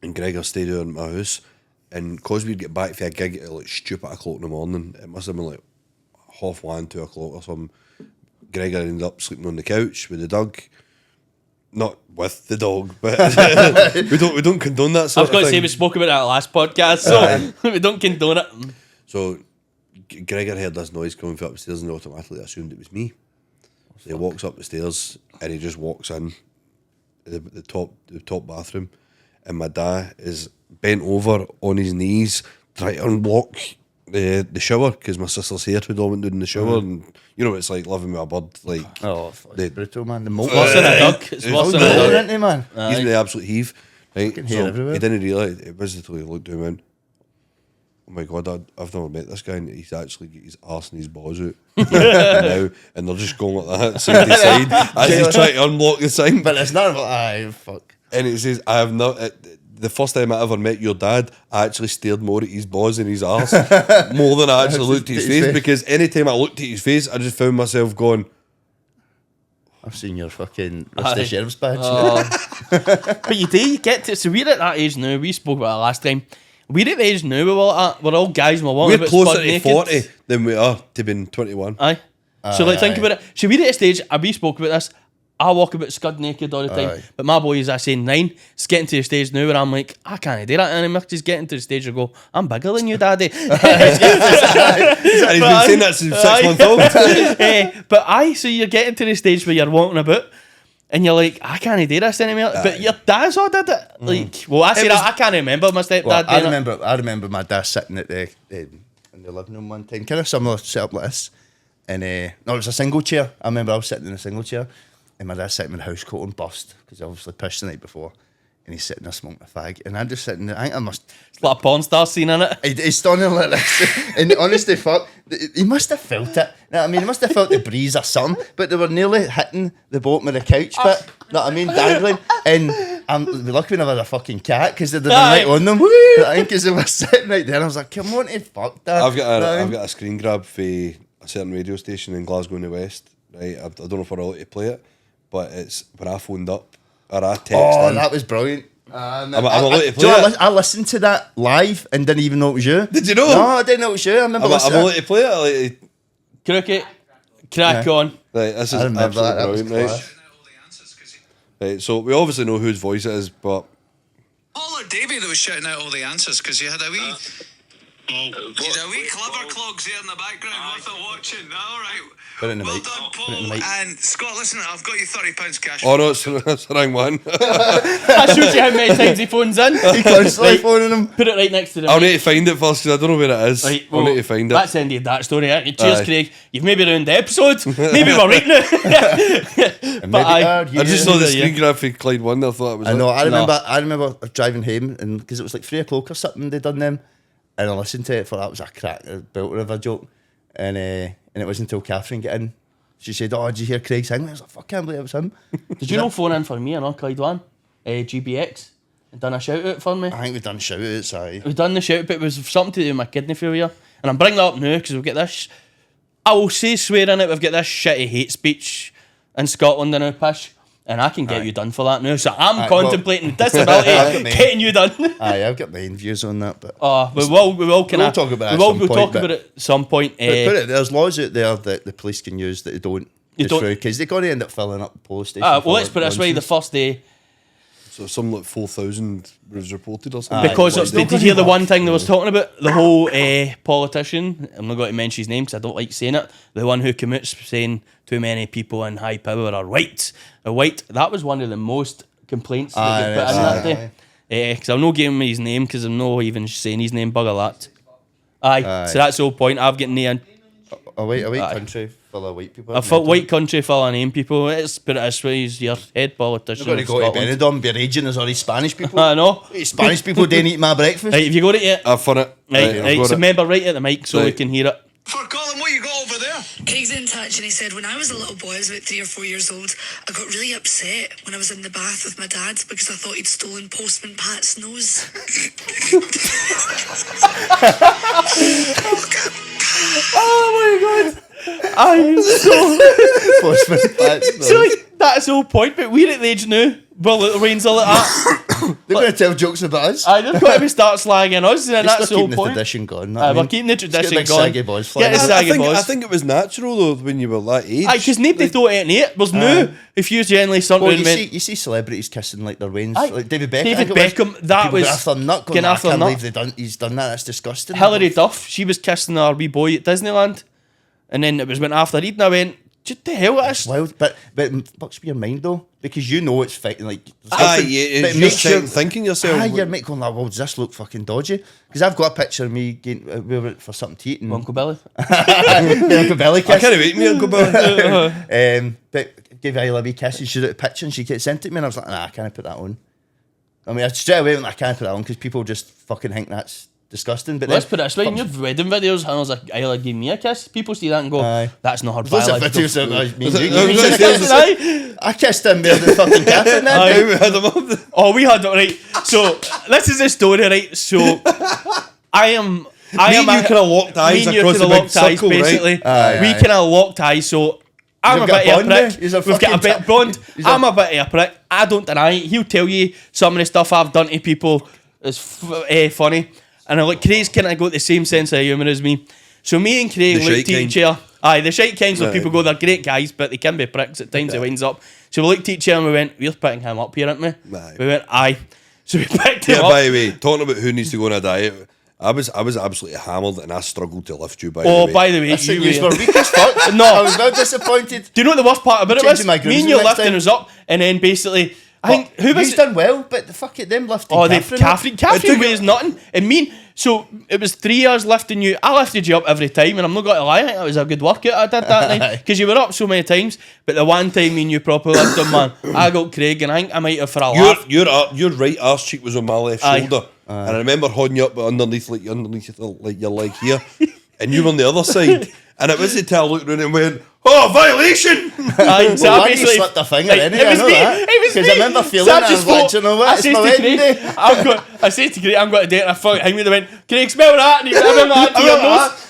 and Gregor stayed over at my house, and because we'd get back for a gig at like stupid o'clock in the morning, it must have been like 1:30, 2 o'clock or something. Gregor ended up sleeping on the couch with the dog. Not with the dog, but we don't condone that I sort was going of to say thing. we spoke about that last podcast, so we don't condone it. So Gregor heard this noise coming from upstairs and automatically assumed it was me. So he walks up the stairs and he just walks in the top bathroom, and my dad is bent over on his knees trying to unblock the shower because my sister's hair had all went down in the shower, and you know what it's like living with a bird, like Oh, fuck, The- it's brutal, man. The mold. Worse than a duck. It's worse than a Mold, duck. isn't he, man? he's in the absolute heave, right? Fucking hair So everywhere. he didn't realise it was until he looked down and went, oh my god, I've never met this guy, and he's actually got his arse and his balls out now, and they're just going like that side to side as he's trying to unblock the thing. But it's not about, aye, fuck. And it says, I have not. The first time I ever met your dad, I actually stared more at his balls and his arse more than I actually looked at his face, because anytime I looked at his face, I just found myself going, I've seen your fucking rusty sheriff's badge. But you get to, so we're at that age now, we spoke about it last time. We're at the age now, we're all guys and we're walking we're about closer spot to naked. 40 than we are to being 21. Aye. So like think Aye. about it. So we're at a stage, and we spoke about this, I walk about scud naked all the time. Aye. But my boy is I say 9. It's getting to the stage now where I'm like, I can't do that anymore. Just getting to the stage where I go, I'm bigger than you, daddy. And he's been saying that since 6 months old. But so you're getting to the stage where you're walking about, and you're like, I can't do this anymore. But your dad's all did it. Like, well, I say that, I can't remember my stepdad Well, doing it. I remember my dad sitting at the in the living room one time, kind of similar setup like this. And no, it was a single chair. I remember I was sitting in a single chair, and my dad's sitting with a house coat and bust because I obviously pissed the night before. And he's sitting there smoking a fag, and I'm just sitting there. I think I must. It's like a porn star scene in it. He's standing like this, and honestly, fuck, he must have felt it. You know what I mean, he must have felt the breeze or something. But they were nearly hitting the bottom of the couch bit. You know what I mean, dangling. And I'm lucky we never had a fucking cat because they'd have been right on them. I think because they were sitting right there. I was like, come on, to fuck that. I've got a screen grab for a certain radio station in Glasgow in the West. Right, I don't know if we're allowed to play it, but it's when I phoned up. Or I text in. That was brilliant. I'm allowed to play it. I listened to that live and didn't even know it was you. Did you know? No, I didn't know it was you. I remember listening. I'm allowed to play it. Cricket, crack on. Right, this is I remember absolutely that. brilliant, Was right? Right, so we obviously know whose voice it is, but Paul or Davey that was shouting out all the answers because you had a wee. You had a wee clever clogs there in the background worth of watching. All right. Put it in the Well mic. done, Put it in the Paul. mic. And Scott, listen, I've got you £30 cash. oh no, it's the wrong one. That shows you how many times he phones in. He constantly phoning him. Put it right next to the I'll mic. need to find it first because I don't know where it is. Right, I'll need to find it. That's ended that story. Cheers, Aye. Craig. You've maybe ruined the episode. Maybe we're right now. And But maybe, aye. I just saw the Yeah. screen grab for Clyde Wonder. I thought it was. I know. it. I remember driving home, and because it was like 3 o'clock or something, they done them, and I listened to it for that was a crack, a belter of a joke, and it wasn't until Catherine got in. She said, "Oh, did you hear Craig sing?" I was like, "Fuck, I can't believe it was him." Did you know phone in for me and Clyde One, GBX, and done a shout out for me? I think we've done shout outs. Aye. We've done the shout, but it was something to do with my kidney failure. And I'm bringing that up now because we've got this. I will say swear in it. We've got this shitty hate speech in Scotland now, Pish, and I can get you done for that now. So I'm Aye, contemplating disability getting you done. Aye, I've got my own views on that, but We will We'll talk about it at some We'll point, talk but- about it at some point. there's laws out there that the police can use that they don't. You don't- because they're going to end up filling up the police station. well, for let's put it this way: the nonsense. first day, So some like 4,000 was reported or something. because well, did you hear the one thing they was talking about? The whole politician. I'm not going to mention his name because I don't like saying it. The one who commits saying too many people in high power are white. That was one of the most complaints that they put in that day. Because I'm not giving him his name because I'm not even saying his name. Bugger that. Aye. So that's the whole point. I've got named. A white country full of white people. A white country full of name people. Let's put it this way: he's your head politician. You're in going to go to Scotland. Benidorm, be raging as all these Spanish people. I know. Hey, Spanish people didn't eat my breakfast. Right, have you got it yet? I've fun it. Right. I've got So it. remember, right at the mic so we Right. can hear it. For Colin, what you got over there? Craig's in touch and he said, when I was a little boy, I was about 3 or 4 years old, I got really upset when I was in the bath with my dad because I thought he'd stolen Postman Pat's nose. Oh my god! I'm so. Postman Pat's So like, that's the whole point, but we're at the age now where little Rains are like that. They're going to tell jokes about us. I just got to start slagging us, and They're that's the still whole keeping the point. tradition going. We're keeping the tradition big going. saggy boys Get the flag. saggy I boys. think it was natural though when you were that age. Because nobody thought it in it. There's no. If you generally something Well, went. you see celebrities kissing like their wains, Aye. like David Beckham. David I think it Beckham, that People was get off their nut going, getting I off their can't nut. believe he's done that. That's disgusting. Hilary Duff, she was kissing our wee boy at Disneyland, and then it was when after reading, I went, "What the hell?" That's Wild, but fucks with your mind though, because you know it's fighting like. Aye, but it's it just makes you- thinking yourself. Aye, you're making going like, well, does this look fucking dodgy? Because I've got a picture of me getting we were out for something to eat and Uncle Billy. getting a belly I kiss. can't wait, me Uncle Bill. But gave Isla a wee kiss and she did a picture and she sent it to me and I was like, nah, I can't put that on. I mean, I straight away went, I can't put that on because people just fucking think that's disgusting. But Let's then, put it this way: in your wedding videos, and I was like, "Isla gave me a kiss." People see that and go, Aye. "That's not her Lots of biological." videos of me and you I giving was each gonna other say, kisses. Aye. I kissed him more than fucking Catherine then. Aye, we had him up. Oh, we had it right. So this is the story, right? So I am. Me and you kinda locked eyes Me and you across kinda the big locked eyes, circle, right? basically. Aye, we aye. kind of locked eyes. So I'm You've a got bit of a Bond there? prick. He's a We've got a fucking bit tip. blonde. He's I'm a bit of a prick. I don't deny it. He'll tell you some of the stuff I've done to people is funny. And I like Craig's kind of got the same sense of humour as me. So me and Craig The looked shite at kind. each other. Aye, the shite kinds where Right. people go, they're great guys, but they can be pricks at times. It winds up. So we looked at each other and we went, "We're picking him up here, aren't we?" Aye. We went, "Aye." So we picked him Yeah, up. by the way, talking about who needs to go on a diet, I was absolutely hammered and I struggled to lift you. By Oh, the way, by the way, Listen, you you were weak as fuck. No. I was well disappointed. do you know what the worst part about it Changing was? my Me grooves and you next lifting time. us up, and then basically, I think who was He's done well, but the fuck it, them lifting. Oh, the Catherine Catherine weighs nothing. And mean, so it was 3 years lifting you. I lifted you up every time, and I'm not going to lie, I think that was a good workout I did that night because you were up so many times. But the one time me and you properly lifted, man, I got Craig, and I think I might have for a laugh. Your right arse cheek was on my left Aye. shoulder, and I remember holding you up underneath your leg here, and you were on the other side, and it was the tell looked around and went, "Oh, violation!" Aye, so Well, I Randy basically slipped a finger like, anyway, it I was know me. that. It was 'Cause me. I remember feeling So it, I was like, do you know what, I it's says my to wedding Craig, day. I said to Craig, I'm going to date, and I fucking hang with him and went, Craig, smell that, and he put him on to your nose.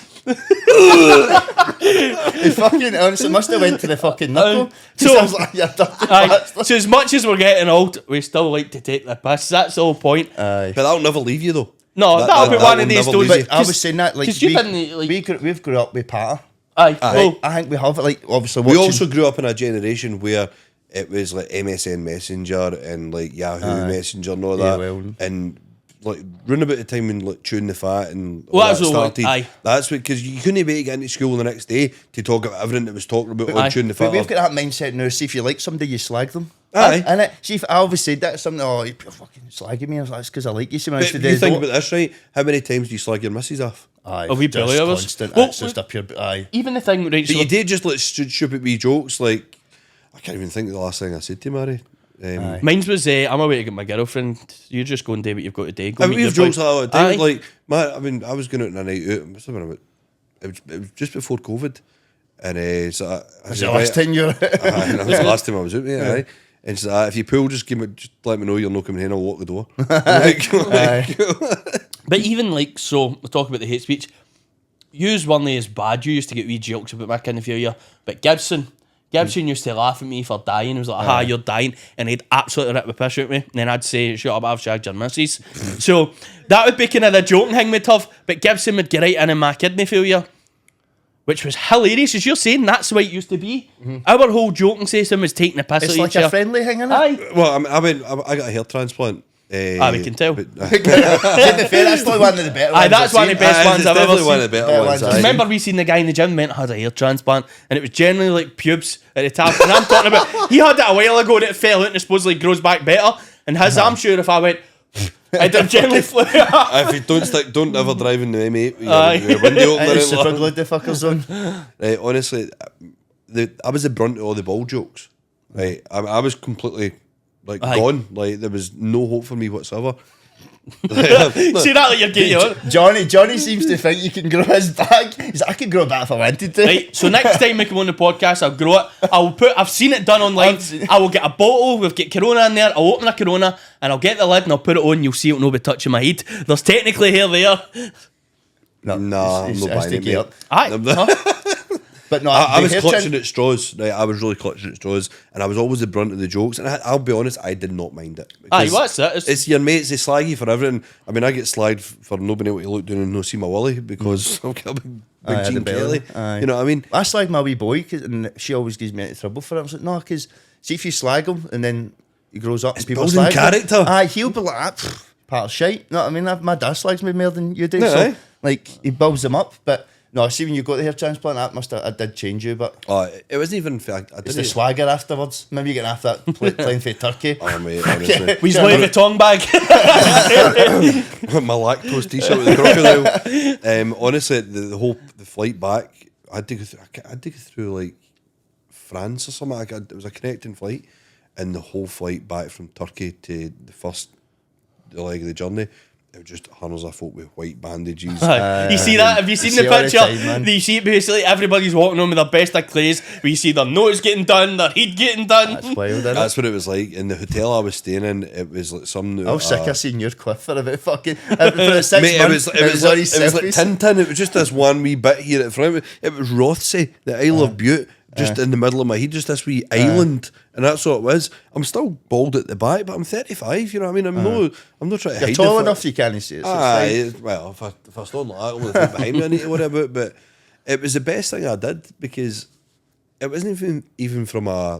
He fucking honestly must have went to the fucking knuckle. So- So I was like, "You dirty Aye. bastard." So as much as we're getting old, we still like to take the piss. That's the whole point. Aye. But that'll never leave you though. No, that'll be that one will of these never stories. leave you. But I was saying that like because you didn't like. we've grew up with Patter. Aye, well, I think we have like obviously We watching. also grew up in a generation where it was like MSN Messenger and like Yahoo Messenger and all that, AOL. and like round about the time when like Tune the Fat and Well, all that's that all, started. aye. That's because you couldn't wait to get into school the next day to talk about everything that was talking about Aye. on Tune the But Fat. we've got that mindset now. See, if you like somebody, you slag them. Aye. And it, see, if I always said that something. Oh, you're fucking slagging me. I was like, that's because I like you. See, man, But you think about this, right? How many times do you slag your missus off? Aye, A wee just billy of us. constant. Well, It's just a pure. Aye. even the thing, right? But So you did just like stupid wee jokes. Like I can't even think of the last thing I said to you, Mary. Aye. mine's was, I'm away to get my girlfriend. You just go and do what you've got to do. Go I mean, meet we have your jokes boy. like that all the time. Aye. Like, man, I mean, I was going out on a night out. It must have been about. It was just before COVID, and so I Was the last time you're. that was the last time I was out, mate. Aye. And so if you pull, just let me know you're not coming in. I'll walk the door. But even like, so we're talking about the hate speech. Yous weren't as bad. You used to get wee jokes about my kind of failure. But Gibson used to laugh at me for dying. He was like, "Ha, you're dying," and he'd absolutely rip the piss out of me. And then I'd say, "Shut up, I've shagged your missus." So that would be kind of the joking thing with tough. But Gibson would get right in my kidney failure, which was hilarious. As you're saying, that's the way it used to be. Our whole joking system was taking the piss It's out like of each a other. friendly thing, innit? Aye. Well, I mean, I got a hair transplant. We can tell. but- To be fair, that's probably one of the better ones. Aye, that's I've one of the seen. best ones it's I've ever definitely seen. one of the better Better ones. ones. aye. Remember we seen the guy in the gym went had a hair transplant, and it was generally like pubes at the top. And I'm talking about he had it a while ago and it fell out and supposedly grows back better. And his, I'm sure if I went, I'd have generally flew out. If you don't ever drive in the M8 with Aye. your window opener. It's and super like- glued the fuckers on. Right, honestly, I was the brunt of all the ball jokes. Right, I was completely like Aye. gone. Like there was no hope for me whatsoever. See that like you're getting on. Johnny seems to think you can grow his back. He's like, I could grow a back if I wanted to. Right, so next time we come on the podcast, I'll grow it. I've seen it done online. I will get a bottle, we've got Corona in there, I'll open a Corona and I'll get the lid and I'll put it on, you'll see it'll not be touching my head. There's technically hair there. Nah, I'm not has buying to it, get mate. up. Aye. Huh? But no, I the was hair clutching tran- at straws. Right, I was really clutching at straws, and I was always the brunt of the jokes. And I'll be honest, I did not mind it. Aye, Because what's that? It's your mates. They slag you for everything. I mean, I get slagged for not being able to look down and not see my willy because I've got a big Aye, Gene the belly. Kelly. Aye. You know what I mean? I slag my wee boy, and she always gives me into trouble for it. I was like, no, because see if you slag him and then he grows up and people building slag him. character. Aye, he'll be like, part of shite. You know what I mean? My dad slags me more than you do. Yeah, so, aye. like, he builds them up. But no, see, when you got the hair transplant, I did change you, but It wasn't even. I it's didn't. the swagger afterwards. Maybe you get after that playing for Turkey. Oh, mate, honestly. We's Louis Vuitton bag. My lactose t-shirt with the crocodile. Honestly, the whole flight back, I had to go through like France or something. It was a connecting flight, and the whole flight back from Turkey to the first leg of the journey, it was just hundreds of folk with white bandages. You see that? Have you seen see the all the picture? time, man. You see basically everybody's walking on with their best of clays. We see their nose getting done, their head getting done. That's wild, isn't it? That's what it was like. In the hotel I was staying in, it was like some. I was sick of seeing your quiff for about fucking for the 6 Mate, months. it was like selfies. Tintin. It was just this one wee bit here at the front. It was Rothsay, the Isle of Bute, just in the middle of my head, just this wee island, and that's what it was. I'm still bald at the back, but I'm 35. You know what I mean? I'm not trying to You're hide tall the enough you can't see it. So Aye, it's fine. well, if I stand like that, only the thing behind me I need to worry about. But it was the best thing I did because it wasn't even from a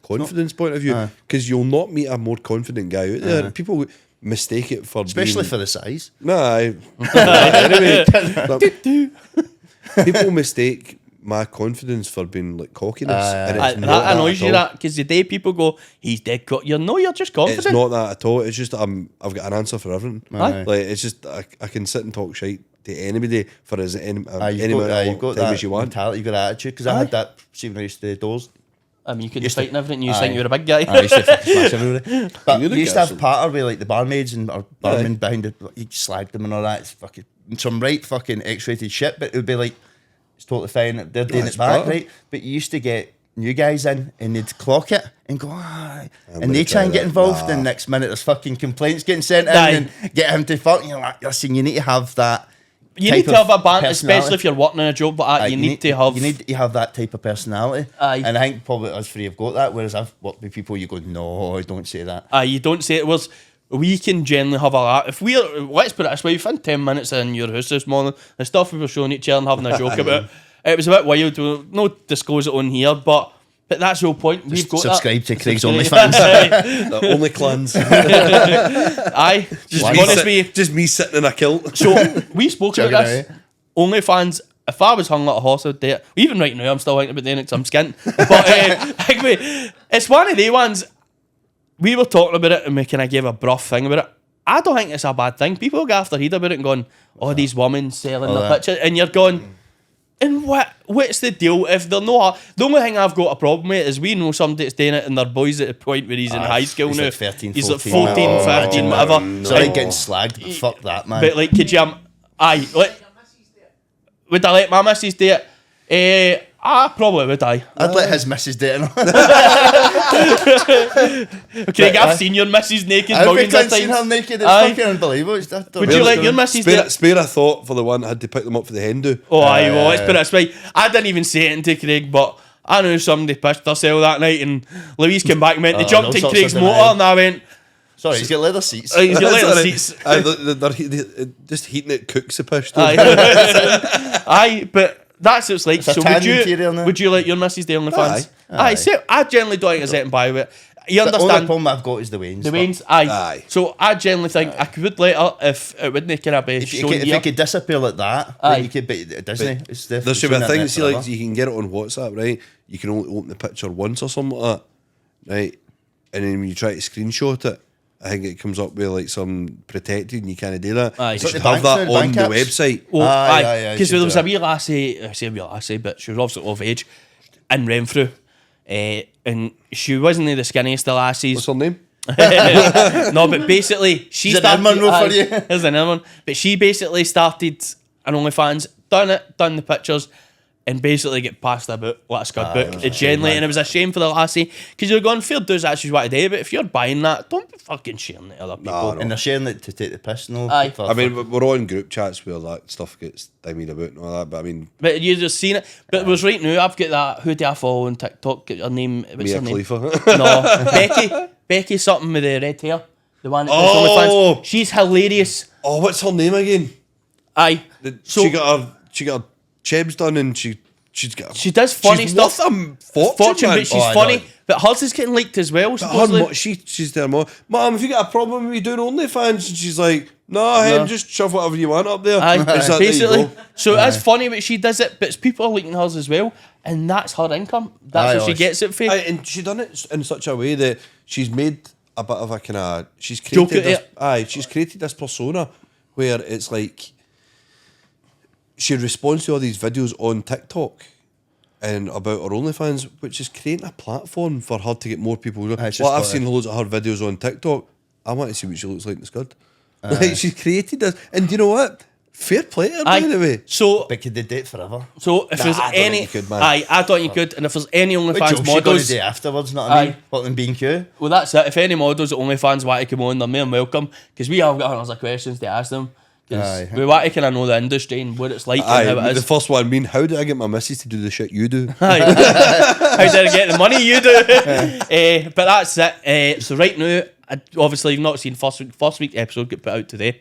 confidence point of view. Because you'll not meet a more confident guy out there. People mistake it for Especially being, for the size. Nah, anyway, people mistake my confidence for being like cockiness. And it's not that annoys at you, all. that, because the day people go, he's dead you're just confident. It's not that at all. It's just I've got an answer for everything. Aye. Like it's just I can sit and talk shite to anybody for any You've amount got of time that as you want. mentality, you've got that attitude. Because I had that, see, when I used to do doors. I mean, you couldn't Used to- fight and everything, you Aye. think you were a big guy. I used to fucking smash everybody. But You're you the used to have guy. patter with like the barmaids and or barmen behind it. You slagged them and all that. It's fucking some right fucking X-rated shit. But it would be like, it's totally fine. They're doing it's it back, patter. right? But you used to get new guys in and they'd clock it and go, ah, and gonna they try and try get that. involved. Nah. And next minute there's fucking complaints getting sent in Aye. and get him to fuck. You're like, listen, you need to have that. You type need to have of a banter, personality. especially if you're working in a job like that. Aye, You need to have that type of personality. Aye. And I think probably us three have got that, whereas I've worked with people you go, no, don't say that. You don't say it was. We can generally have a laugh. If we're, let's put it this way, we've had 10 minutes in your house this morning, the stuff we were showing each other and having a joke about. It was a bit wild. We'll not disclose it on here, but that's the whole point. We've got subscribe that. to Craig's Subscribe. OnlyFans. The only clans. Aye, just Why? be honest with you. Just me sitting in a kilt. So we spoke about Chugging this. OnlyFans. If I was hung like a horse, I'd do it. Even right now, I'm still thinking about doing it because I'm skint. But anyway, it's one of the ones. We were talking about it and we kind of gave a bruff thing about it. I don't think it's a bad thing. People go after head about it and going, "Oh, these women selling their that. pictures," and you're going, "And what's the deal? If they're not, the only thing I've got a problem with is we know somebody that's doing it and their boy's at the point where he's in high school he's now. like 13, he's like 14, 14, oh, 15, imagine whatever. So like getting slagged, but fuck that, man. But like, could you? Aye, like, would I let my missus do it? I probably would. I'd let his missus do it. Craig, I've seen your missus naked I've millions of seen her times. naked. It's Aye. fucking unbelievable. It's that Would you let your missus do it? Spare a thought for the one that had to pick them up for the hen do. Oh, aye, well, let's put it this way. I didn't even say it to Craig, but I knew somebody pissed herself that night, and Louise came back and went, they jumped all in sorts Craig's of motor, denial. and I went, Sorry, he's got leather seats. he's got leather Sorry. seats. Aye, just heating it cooks the piss. Aye. Aye, but that's what it's like. It's a So tan interior now. would you let your missus do OnlyFans? Aye. Aye, so I generally don't think there's anything by with it. You The only understand problem I've got is the Waynes. the Waynes? Aye. Aye. So I generally think I could let her if it wouldn't kind of be If shown it here. could disappear like that, Aye. then you could. But Disney, it's There should be a thing. See, like you can get it on WhatsApp, right? You can only open the picture once or something like that, right? And then when you try to screenshot it, I think it comes up with like some protected, and you can't do that. Aye. You So should the have banks that now, on bank the apps? website. Well, Aye, aye, aye, because you there was should a do wee lassie, I say a wee lassie, but she was obviously of age, in Renfrew, and she wasn't the skinniest of lassies. What's her name? No, but basically, she There's started. another one for you. Here's another one. But she basically started an OnlyFans, done the pictures, and basically get passed about like a scud book. It generally, and it was a shame for the lassie because you're going, fair dues, that's just what I do. But if you're buying that, don't be fucking sharing it to other people. And they're sharing it to take the piss. No, Aye. for- I mean, we're on group chats where that stuff gets stymied about and all that. But I mean, But you just seen it. But it was right now. I've got that. Who do I follow on TikTok? Get her name. What's Mia her name? Khalifa. No, Becky something with the red hair. The one that does Oh! OnlyFans. She's hilarious. Oh, what's her name again? Aye. So she got her chebs done, and she's got. she does funny she's stuff. worth a fortune, man. but she's Oh, I funny. know. But hers is getting leaked as well. Her Supposedly. she's there more. Mom, if you got a problem with me doing OnlyFans, and she's like, no, hen, just shove whatever you want up there. Aye, It's like, there you basically. go. So it's funny, but she does it. But people are leaking hers as well, and that's her income. That's Aye, what she oh, gets it for. Aye, and she done it in such a way that she's made a bit of a kind of she's Joke created at this. it. Aye, she's created this persona where it's like she responds to all these videos on TikTok and about her OnlyFans, which is creating a platform for her to get more people. it's just Well, I've got seen loads of her videos on TikTok. I want to see what she looks like in the scud. Like, she's created this, and do you know what? Fair play to her, by the way. So, But could they do it forever? if there's I don't any, think you could, man. aye, I don't think you could. And if there's any What OnlyFans job she got to models, do afterwards? Not what I mean. Aye. What them being Q? well, that's it. If any models at OnlyFans want to come on, they're more than welcome. Because we have got hundreds of questions to ask them. Because Aye. we want to kind of know the industry and what it's like Aye, and how it the is. first one being, how do I get my missus to do the shit you do? Aye. How did I get the money you do? But that's it. So right now, obviously you've not seen first week episode get put out today.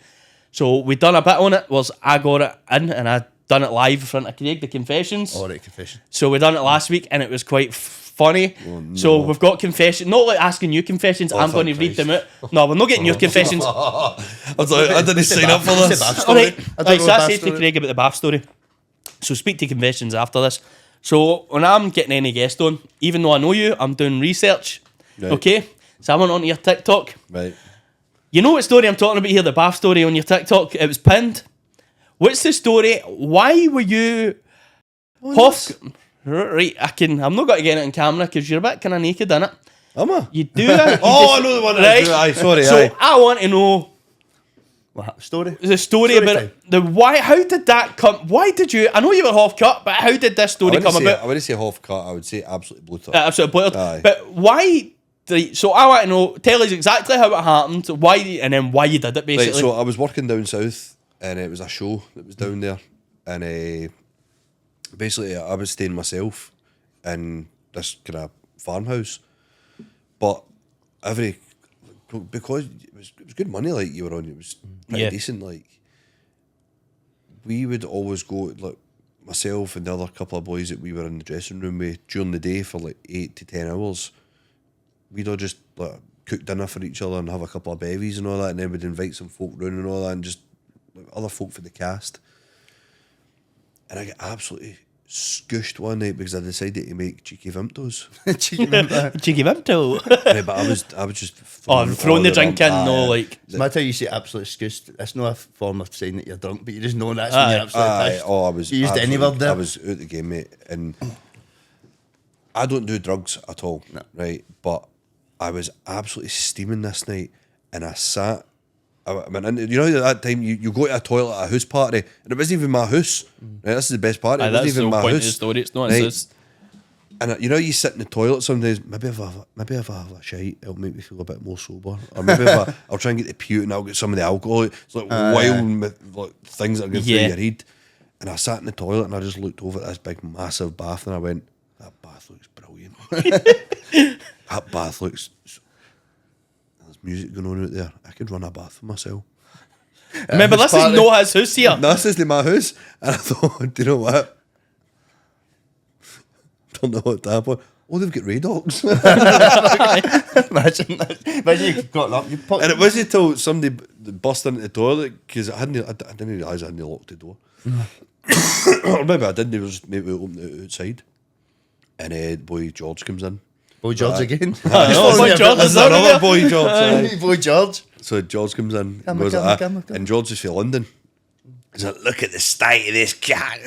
So we done a bit on it. Was I got it in and I done it live in front of Craig, the confessions. All right, confession. So we done it last week and it was quite funny. So we've got confession, not like asking you confessions. I'm going to read them out. No, we're not getting your confessions. I was like, I didn't sign up for It's a this. bad All story. right, I don't right, know so I a bad said to story. Craig about the bath story. So speak to confessions after this. So when I'm getting any guest on, even though I know you, I'm doing research. Right. Okay? So I went onto your TikTok. Right. You know what story I'm talking about here, the bath story on your TikTok? It was pinned. What's the story? Why were you half... Right, I'm not going to get it on camera because you're a bit kind of naked, innit? Am I? You do it. I know the one. Right? Aye, sorry. So Aye. I want to know What story? the story Story about time. the why. How did that come? Why did you? I know you were half cut, but how did this story come I about? wouldn't say half cut. I would say absolutely bloated. Absolutely blurred. Aye. But why? So I want to know. Tell us exactly how it happened. Why and then why you did it basically. Right, so I was working down south, and it was a show that was down there, and basically I was staying myself in this kind of farmhouse, but because it was good money, like you were on, it was pretty Yeah. decent. Like we would always go, like myself and the other couple of boys that we were in the dressing room with during the day for like 8 to 10 hours. We'd all just like cook dinner for each other and have a couple of bevies and all that, and then we'd invite some folk round and all that, and just like, other folk for the cast. And I got absolutely scooshed one night because I decided to make cheeky Vimtos. Cheeky remember. Cheeky Vimto. Right, but I was just Oh, throwing the drink in, no, like. It's mad how you say absolute scoosed. That's not a form of saying that you're drunk, but you just know that's when you're absolutely pissed. I was. You used any word there. I was out the game, mate, and I don't do drugs at all, right? But I was absolutely steaming this night, and I sat. I mean, you know that time you go to a toilet at a house party, and it wasn't even my house. Right, this is the best part. It Aye, wasn't that's even the my point of house. the story. It's not. right? It's And you know, you sit in the toilet sometimes. Maybe if I have a shite, it'll make me feel a bit more sober. Or maybe if I'll try and get the puke, and I'll get some of the alcohol. It's like wild like, things that are going through Yeah. your head. And I sat in the toilet and I just looked over at this big, massive bath, and I went, "That bath looks brilliant. That bath looks." There's music going on out there. I could run a bath for myself. Remember, this is party. not his house here. No, this is my house. And I thought, do you know what? Don't know what to happen. Oh, they've got Radox. Imagine you got up. You put, And it wasn't until somebody burst into the toilet because I didn't realise I hadn't locked the door. Or maybe I didn't. It was just maybe opened it outside. And boy George comes in. Boy George again. know, Boy George There's is out another there. boy George. aye. Boy George. So George comes in and Come goes on, like come that. on, come on. And George is from London. He's like, "Look at the state of this cat."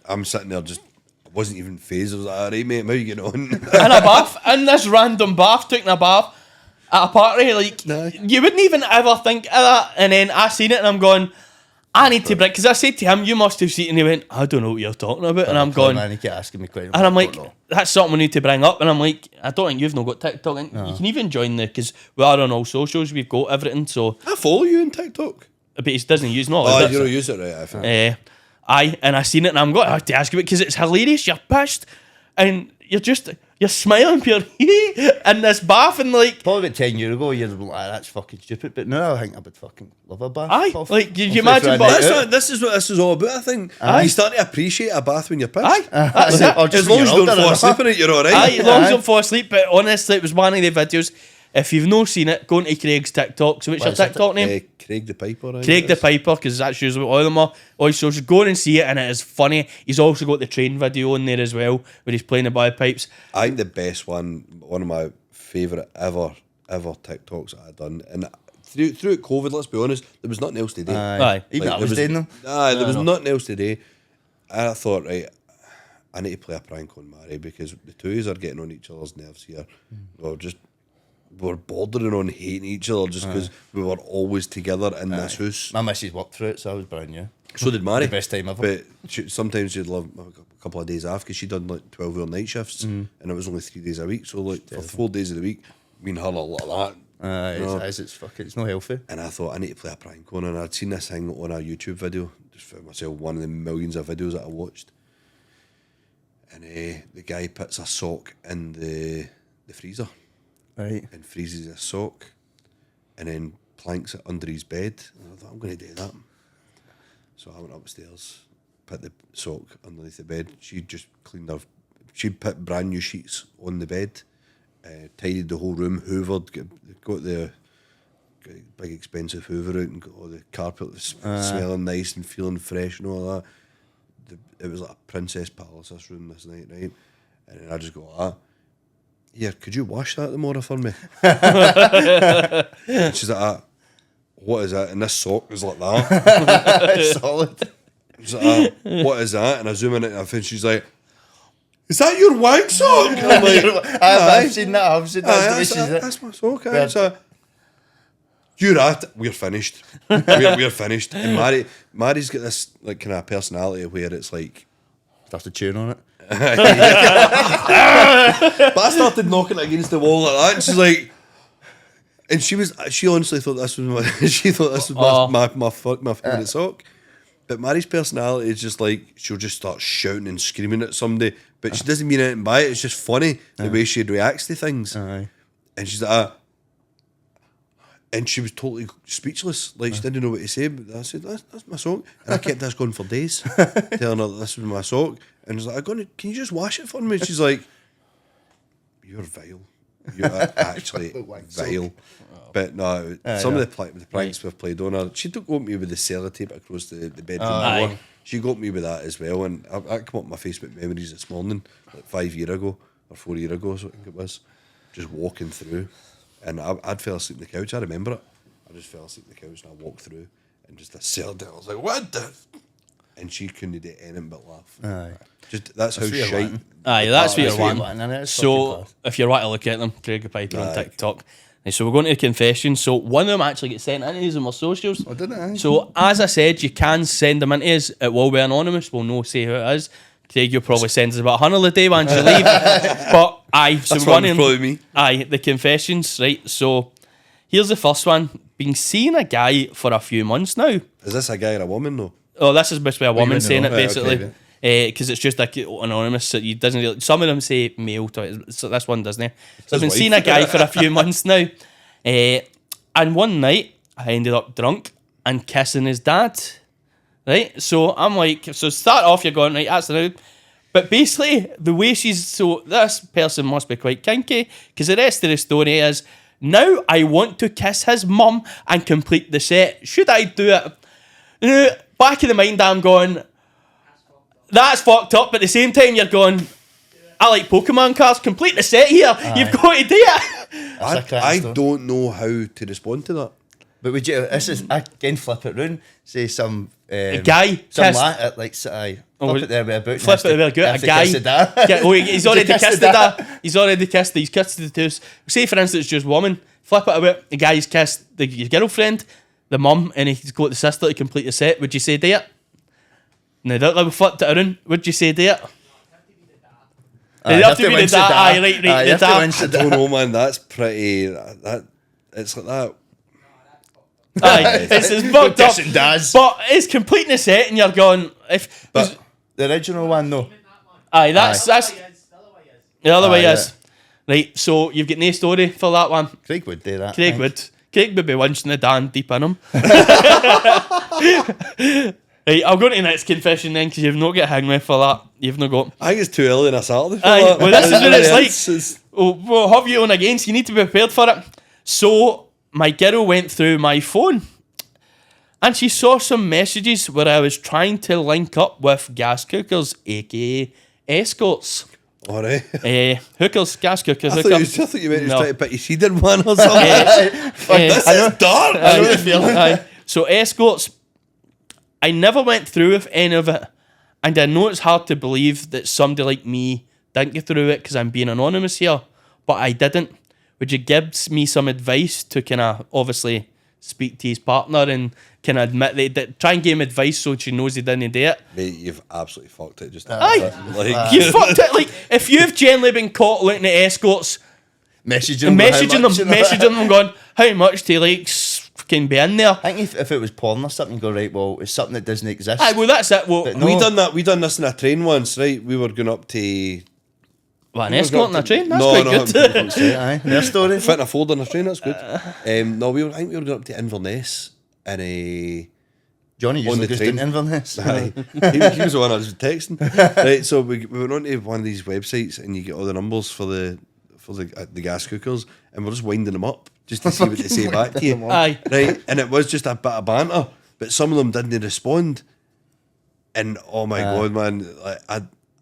I'm sitting there just, I wasn't even phased. I was like, "All right, mate, how you getting on?" In a bath, in this random bath, taking a bath at a party, like No. you wouldn't even ever think of that. And then I seen it, and I'm going, I need to break because I said to him, "You must have seen," and he went, "I don't know what you're talking about," and I'm going, Man, you keep asking me questions. and I'm I like, don't know. that's something we need to bring up. And I'm like, I don't think you've not got TikTok. And you can even join because we are on all socials. We've got everything. So, I follow you on TikTok. but he doesn't use not. Oh, is you it? don't use it, right? I think. Aye, and I seen it, and I'm going to have to ask you because it's hilarious. You're pissed, and you're smiling pure in this bath, and like, Probably about 10 years ago, you'd be like, that's fucking stupid. But now I think I would fucking love a bath. aye, Off- like you off imagine, the but Friday That's night what, this is what this is all about, I think. Aye. You start to appreciate a bath when you're pissed. aye, that's it. Or just As long when as you're you don't older fall and asleep in it, you're alright. Aye, as long as Aye. you don't fall asleep. But honestly, it was one of the videos. If you've not seen it, go into Craig's TikTok. So what's your What is it? TikTok name? Craig the Piper. I Craig the guess. Piper, because that's usually what all of them are. All so just go in and see it, and it is funny. He's also got the train video on there as well, where he's playing the bagpipes. I think the best one of my favourite ever TikToks that I've done. And through COVID, let's be honest, there was nothing else to do. Aye. Even Like, I was doing them. Aye, there was nothing else to do. And I thought, right, I need to play a prank on Mary because the two of us are getting on each other's nerves here. We're bordering on hating each other just because we were always together in this house. My missus worked through it, so I was brand new. So did Mary. The best time ever. But sometimes she'd love a couple of days off because she'd done like 12-hour night shifts and it was only 3 days a week. So like for 4 days of the week, me and her a lot of that. You know? It's fucking, it's not healthy. And I thought I need to play a prank on her. And I'd seen this thing on a YouTube video. Just found myself one of the millions of videos that I watched. And the guy puts a sock in the freezer Right. and freezes a sock and then planks it under his bed. And I thought, I'm going to do that. So I went upstairs, put the sock underneath the bed. She just cleaned her. She'd put brand new sheets on the bed, tidied the whole room, hoovered, got the big expensive hoover out and got all the carpet smelling nice and feeling fresh and all that. it was like a Princess Palace, this room this night, right? And then I just go, here, could you wash that tomorrow for me? And she's like, what is that? And this sock is like that. Solid. She's like, what is that? And I zoom in at her and she's like, is that your wank sock? And I'm like, I've seen that. that's my sock. So, you're at it. We're finished. We're finished. And Mary's got this like kind of personality where it's like Started chewing on it. but I started knocking it against the wall like that, and she's like, and she honestly thought this was my favourite sock. But Mary's personality is just like, she'll just start shouting and screaming at somebody, but she doesn't mean anything by it. It's just funny the way she reacts to things. And she's like, and she was totally speechless, like she didn't know what to say. But I said, that's my sock, and I kept this going for days, telling her that this was my sock. And I was like, can you just wash it for me? She's like, you're vile. You're actually vile. But no, some of the pranks we've played on her, she took got me with the sellotape across the bedroom door. She got me with that as well. And I come up with my Facebook memories this morning, like 5 years ago, or 4 years ago, so I think it was, just walking through. And I'd fell asleep on the couch. I remember it. I just fell asleep on the couch and I walked through and just I settled down. I was like, what the? And she couldn't do anything but laugh. Just that's how shite. That's what you're wanting. wanting. So if you're wanting to look at them, Craig Piper on TikTok. So we're going to the confession. So one of them actually gets sent into us on our socials. Oh, didn't I? So as I said, you can send them into us. It will be anonymous. We'll no say who it is. Craig, you'll probably send us about 100 a day once you leave. But so That's one of probably me. the confessions, right? So here's the first one. Been seeing a guy for a few months now. Is this a guy or a woman though? Oh, this is supposed to be a woman saying it Right, basically. okay, Because it's just like anonymous, so you doesn't really, some of them say male to it, so this one doesn't. So I've been wife. seeing a guy for a few months now, and one night I ended up drunk and kissing his dad. Right, so I'm like, so start off, you're going right, that's the but basically the way so this person must be quite kinky, because the rest of the story is now I want to kiss his mum and complete the set. Should I do it? Back in the mind, I'm going, that's fucked up, but at the same time, you're going, I like Pokemon cards, complete the set here. You've got to do it. I don't know how to respond to that. But would you? This is again flip it round. Say some guy some kissed. lad like flip it there with a boot. Flip it there, good. A guy. He's already kissed the dad. He's already kissed. He's kissed the two. Say for instance, just woman. Flip it about. The guy's kissed your girlfriend, the mum, and he's got the sister to complete the set. Would you say do it? No, that we flipped it around. Would you say do it? You have to be the dad. Aye, right, the dad. I don't know, man. That's pretty. That it's like that. Aye, it's fucked up. Dads. But it's completing the set, and you're going But the original one, though. Aye, that's the other way is. Right, so you've got no story for that one. Craig would do that. Craig would be winching the Dan deep in him. Right, I'll go to the next confession then, because you've not got hang with for that. You've not got. I think it's too early on a Saturday for Aye, that. well, this is what it's like. We'll have you on again, so you need to be prepared for it. So my girl went through my phone and she saw some messages where I was trying to link up with gas cookers, aka escorts. Alright. Hookers, gas cookers. I thought you meant you was trying to put your seed in one or something. This is dark. I know the feeling. So escorts, I never went through with any of it, and I know it's hard to believe that somebody like me didn't get through it because I'm being anonymous here, but I didn't. Would you give me some advice to kind of obviously speak to his partner and kind of admit that, try and give him advice so she knows he didn't do it? Mate, you've absolutely fucked it. Just You fucked it. Like, if you've generally been caught looking at escorts, messaging them, going, how much do you like fucking be in there? I think if it was porn or something, you go, right, well, it's something that doesn't exist. Aye, well, that's it. Well, But no. we done this in a train once, right? We were going up to an escort on a train? That's No, quite no, good. Aye, their story. fitting a fold on a train. That's good. No, I think we were going up to Inverness in a. Johnny on usually the goes train. to Inverness. Aye. he was the one I was texting. Right, so we went on to one of these websites and you get all the numbers for the gas cookers, and we're just winding them up just to see what they say back to you. Aye. Right, and it was just a bit of banter, but some of them didn't respond. And oh my god, man! Like,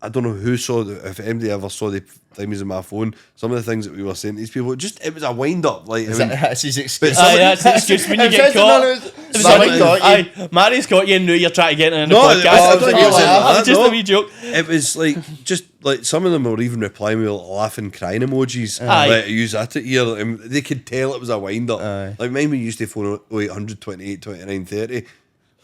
I don't know who saw if anybody ever saw the things on my phone. Some of the things that we were saying to these people, it was a wind up. Like, That's his excuse. That's the excuse when you get caught. Mary's caught you and knew you're trying to get in the podcast. I don't think it was that, just no. a wee joke. It was like just like some of them were even replying with laughing, crying emojis. Aye. Like, I use that to ear, and they could tell it was a wind up. Like mine, we used to phone 0800 28 29 30.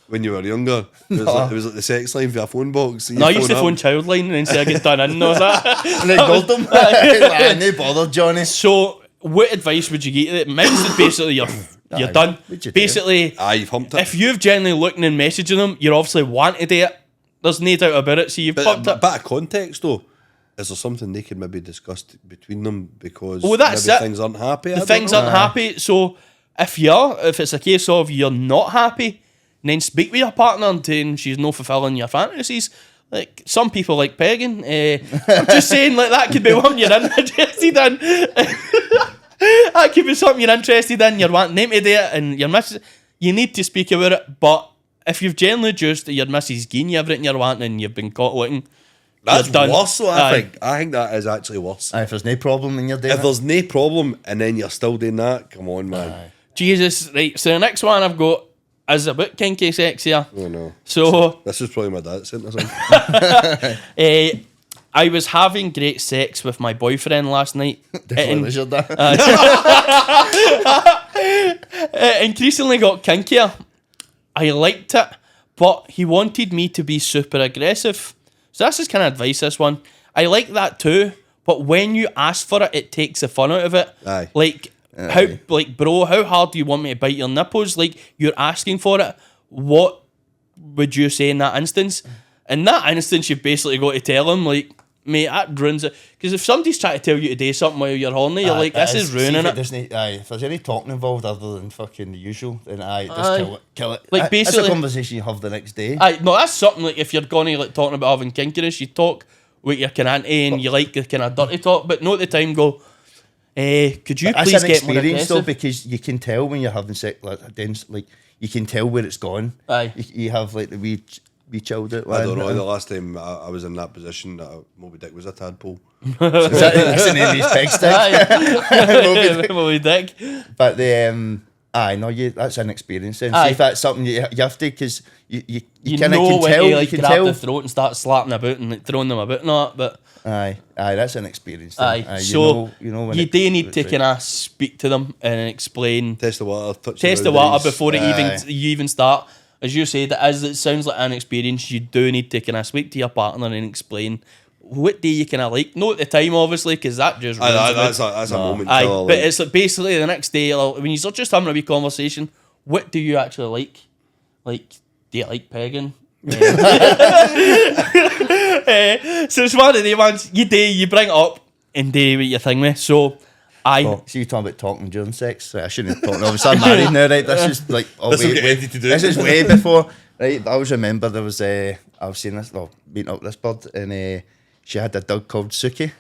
When you were younger, it was like the sex line for a phone box. So I used to phone Childline and then say I get done in. Was that? And they called them. Like, no bother, Johnny. So, what advice would you give? Mine's basically you're done. What'd you do? Basically, you've humped it. if you've genuinely looking and messaging them, you're obviously wanted it. There's no doubt about it. So you've pumped it. But of context though, is there something they could maybe discuss between them because that's maybe it. things aren't happy? The things aren't happy. So if it's a case of you're not happy, then speak with your partner and tell she's not fulfilling your fantasies. Like some people like pegging. I'm just saying, like that could be one you're interested in. That could be something you're interested in. You're wanting them to do it, and your missus. You need to speak about it. But if you've generally just your missus giving you everything you're wanting, and you've been caught looking, That's you're done. worse. Though, I think that is actually worse. If there's no problem and you're doing If there's no problem and then you're still doing that, come on, man. Jesus, right. So the next one I've got is about kinky sex here. Oh no. So This was probably my dad sent us on. I was having great sex with my boyfriend last night. Definitely was your dad. It increasingly got kinkier. I liked it, but he wanted me to be super aggressive. So that's his kind of advice, this one. I like that too, but when you ask for it, it takes the fun out of it. Aye. Like, bro, how hard do you want me to bite your nipples? Like, you're asking for it. What would you say in that instance? In that instance, you've basically got to tell him, like, mate, that ruins it. Because if somebody's trying to tell you to do something while you're horny, you're like, this is ruining it. If there's any talking involved other than fucking the usual, then just kill it. Like, That's basically- a conversation you have the next day. No, that's something like if you're gonna like talking about having kinkiness, you talk with your kind of auntie and you like the kind of dirty talk, but not at the time go, could you That's please an get more experience though, aggressive? because you can tell when you're having sex, like you can tell where it's gone. Aye. You have like the wee chilled out. I don't know. The last time I was in that position, Moby Dick was a tadpole. That's the name of his peg stick. Aye. Moby Dick. But that's an experience then. Aye. See if that's something you have to, because you kind of know can when tell. to like You can grab tell. the throat and start slapping about and like, throwing them about and all that, but Aye, that's an experience. Then. aye. You So know when you do need it's to right. kind of speak to them and explain. Test the water, touch Test the water boundaries. before Aye. you even start. As you said, it sounds like an experience. You do need to kind of speak to your partner and explain what do you kind of like. Not at the time, obviously, because that just ruins Aye, the mood. that's a moment. Aye, killer, but like. it's like basically the next day, like, when you're just having a wee conversation, what do you actually like? Like, do you like pegging? So it's one of the ones you bring it up and do what you think with. So See, you talking about talking during sex. I shouldn't have talked. Obviously, I'm married now, right? This is like This will get Eddie to do This it. is way before, right? But I always remember there was I was seeing this, meeting up with this bird, and she had a dog called Suki,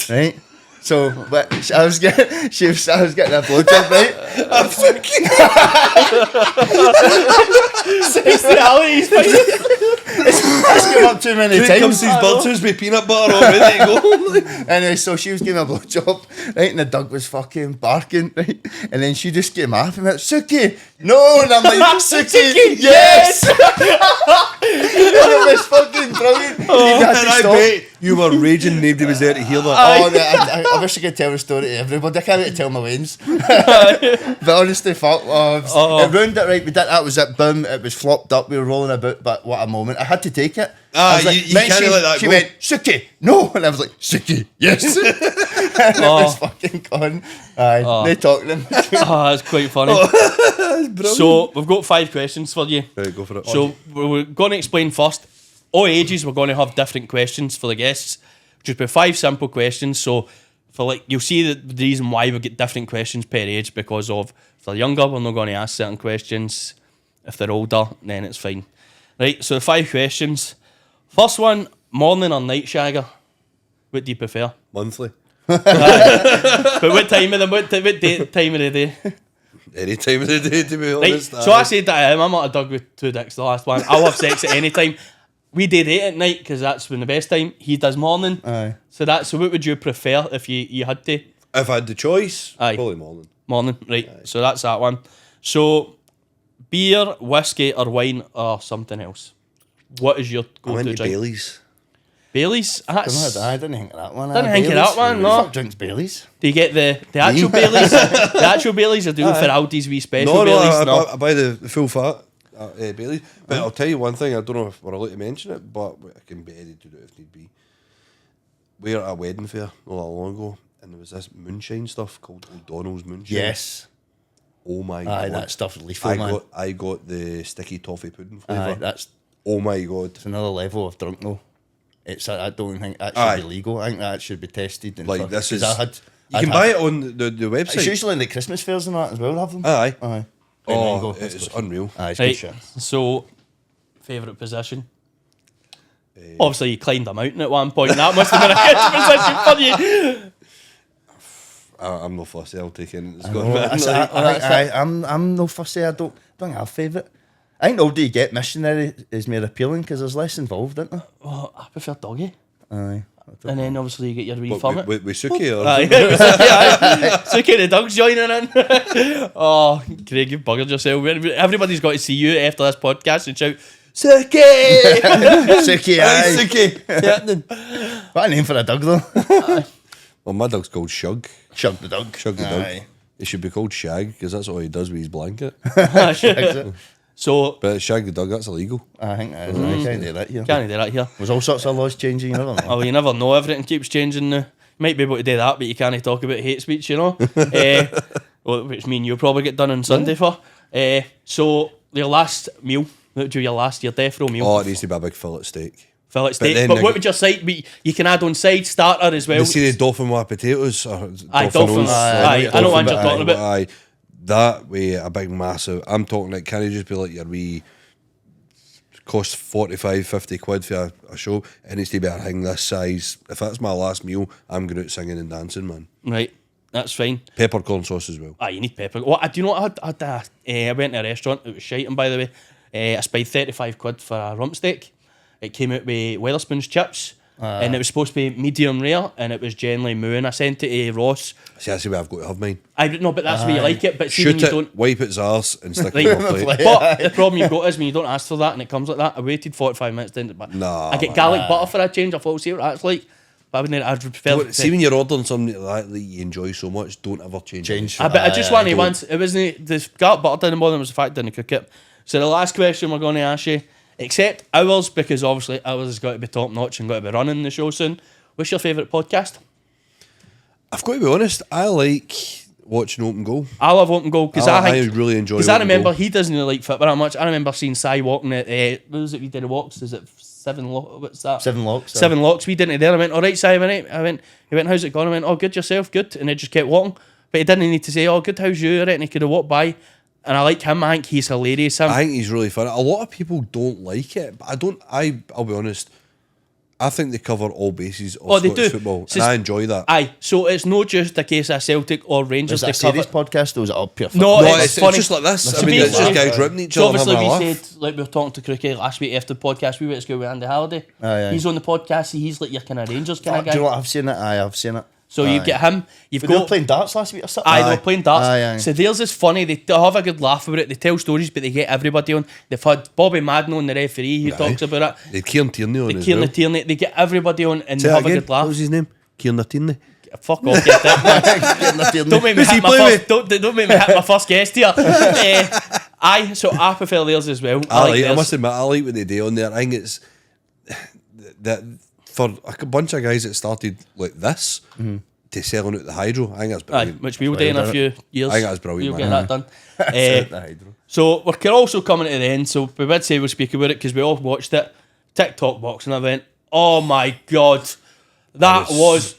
right? So, but I was getting a blowjob, right? I'm Suki. It's come up too many Here comes times. these birds with peanut butter already. Go. Anyway, so she was giving me a blowjob, right? And the dog was fucking barking, right? And then she just came off and went, Suki! No! And I'm like, Suki! Yes! And it was fucking brilliant. You had And to I stop. bet you were raging, nobody was there to hear that. Oh, I wish I could tell the story to everybody. I can't wait to tell my lanes. But honestly, fuck. It ruined it, right? That was it. Boom. It was flopped up. We were rolling about, but what a moment. I had to take it. I was you "Mate," can't let that she go. went, Suki, no. And I was like, Suki, yes. And it was fucking gone. Aye, they talking. that's quite funny. So we've got 5 questions for you. Right, go for it. So we're going to explain first. All ages, we're going to have different questions for the guests. Just be 5 simple questions. So you'll see the reason why we get different questions per age, because of if they're younger, we're not going to ask certain questions. If they're older, then it's fine. Right. So 5 questions. First one: morning or night shagger? What do you prefer? Monthly. But what time of the time of the day? Any time of the day, to be Right. honest. So I said that I'm not a dog with 2 dicks. The last one. I'll have sex at any time. we did 8 at night because that's when the best time. He does morning. Aye. So what would you prefer if you had to? If I had the choice, Aye. probably morning. Morning, right. So that's that one. So beer, whiskey or wine or something else. What is your I'm go-to into drink? Bailey's. Bailey's? That's, I didn't think of that one. Didn't think of that one, Who no. the fuck drinks Baileys? do you get the actual Bailey's? The actual Bailey's or do you for Aldi's wee special No, Bailey's? I buy the full fat Bailey's. But I'll tell you one thing, I don't know if we're allowed to mention it, but I can be ready to do it if need be. We were at a wedding fair not that long ago, and there was this moonshine stuff called O'Donnell's Moonshine. Yes. Oh my Aye, god. that stuff's lethal, man. I got the sticky toffee pudding flavour. Aye, that's Oh my god. another level of drunk though. I don't think that should Aye. be legal. I think that should be tested. And Like this 'cause is. I You can buy it on the It's website. usually in the Christmas fairs and that as well. Have them. Aye. Aye. There you Oh, go. it's unreal. Aye, it's Right. good shit. So, favourite position? Obviously, you climbed a mountain at one point. That must have been a good position for you. I'm no fussy. I'll take it. It's Oh, got I'm no fussy. I don't think I have favourite. I think the older you get, missionary is more appealing because there's less involved, isn't there? Oh, I prefer doggy. Aye. And then obviously you get your wee farm. with Suki or Aye, so the dogs joining in. Oh, Craig, you buggered yourself. Everybody's got to see you after this podcast and shout, Suki! Suki, aye. Suki. What a name for a dog though. Well, my dog's called Shug. Shug the dog. Shug the dog. Aye. He should be called Shag because that's all he does with his blanket. So, But Shag the dog, that's illegal. I think that is. I can't do that here. can't do that here. There's all sorts of laws changing, you never know. Oh, you never know. Everything keeps changing now. You might be able to do that, but you can't talk about hate speech, you know? Well, which mean you'll probably get done on Sunday for. So, your last meal, what would do your death row meal? Oh, it needs to be a big fillet steak. Fillet steak. then But the- what would your side be? You can add on side starter as well. You see the dolphin with potatoes? Or Aye, dolphins. Aye, I know what you're talking about. Aye, that way, a big massive. I'm talking like, can it just be like your wee, cost 45, 50 quid for a show? It needs to be a thing this size. If that's my last meal, I'm going out singing and dancing, man. Right, that's fine. Peppercorn sauce as well. Ah, you need pepper. Well, do you know what I went to a restaurant, it was shiting by the way. I paid 35 quid for a rump steak. It came out with Weatherspoon's chips. And it was supposed to be medium rare, and it was generally mooing. I sent it to Ross. See, that's the way I've got to have mine. I don't know, but that's where you like it. But see, when Shoot you it, don't. wipe its arse, and stick Right. it on a plate. But the problem you've got is when you don't ask for that and it comes like that. I waited 45 minutes, didn't I? Nah, I get garlic butter for a change. I thought, see what that's like. But I wouldn't. I'd prefer. See, when you're ordering something like that you enjoy so much, don't ever change it. But I just want to once. It wasn't the garlic butter didn't bother. It was the fact I didn't cook it. So the last question we're going to ask you, except ours, because obviously ours has got to be top notch and got to be running the show soon. What's your favourite podcast? I've got to be honest, I like watching Open Goal. I love Open Goal because I think really enjoy because I Open remember Goal. he doesn't really like football that much. I remember seeing Si walking at what was it? We did the walks. Is it what's that? 7 locks. Seven locks. We didn't there. I went, all right, Si. I went. He went, how's it going? I went, oh, good yourself, good. And he just kept walking, but he didn't need to say, oh, good, how's you? Right? And he could have walked by. And I like him. I think he's hilarious. I think he's really fun. A lot of people don't like it, but I don't. I'll be honest. I think they cover all bases of they Scottish do. football, So and I enjoy that. Aye, so it's not just a case of Celtic or Rangers. Is it a They cover. serious podcast or is it all pure No, fun? No, it's it's funny. just like this. To I mean, be it's just fair- guys ripping each So other and obviously having a we laugh. said, like we were talking to Crookie last week after the podcast, we went to school with Andy Halliday. Aye. He's on the podcast. He's like your kind of Rangers kind of Do guy. you know what? I've seen it. Aye, I've seen it. So you get him. You've But they were got playing darts last week or something. Aye, they were playing darts. Aye. So theirs is funny. They have a good laugh about it. They tell stories, but they get everybody on. They've had Bobby Madden on, the referee, who talks about it. They Kieran Tierney on as Kieran well. Tierney. They get everybody on and Say they that have a again. good laugh. What was his name? Kieran Tierney. Fuck off, get that. Don't make me Who's he hit my playing first. Don't make me hit my first guest here. Aye, so I prefer theirs as well. I theirs. must admit, I like what they do on there. I think it's that for a bunch of guys that started like this to selling out the hydro. I think that's Aye, brilliant. which we'll do in a few years. I think that's brilliant, We'll man. get that done. So we're also coming to the end. So we would say we'll speak about it because we all watched it. TikTok box, and I went, oh my god, that was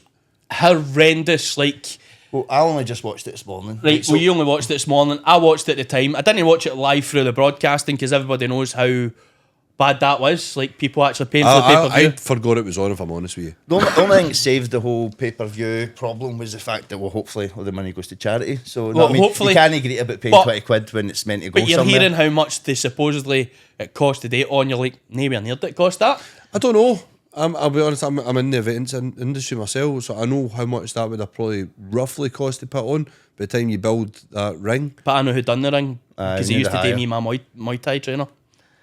horrendous. Like, Well, I only just watched it this morning. right, well, you only watched it this morning. I watched it at the time. I didn't watch it live through the broadcasting because everybody knows how bad that was. Like, people actually paying for the pay-per-view. I forgot it was on, if I'm honest with you. The only thing that saved the whole pay-per-view problem was the fact that, well, hopefully all the money goes to charity. So, Well, I mean, hopefully- you can't agree about paying but- 20 quid when it's meant to go But you're somewhere. hearing how much they supposedly it cost today on. You're like, nowhere near it cost that. I don't know. I'll be honest, I'm in the events industry myself, so I know how much that would have probably roughly cost to put on by the time you build that ring. But I know who done the ring because he knew used the to do hire. me my Muay Thai trainer.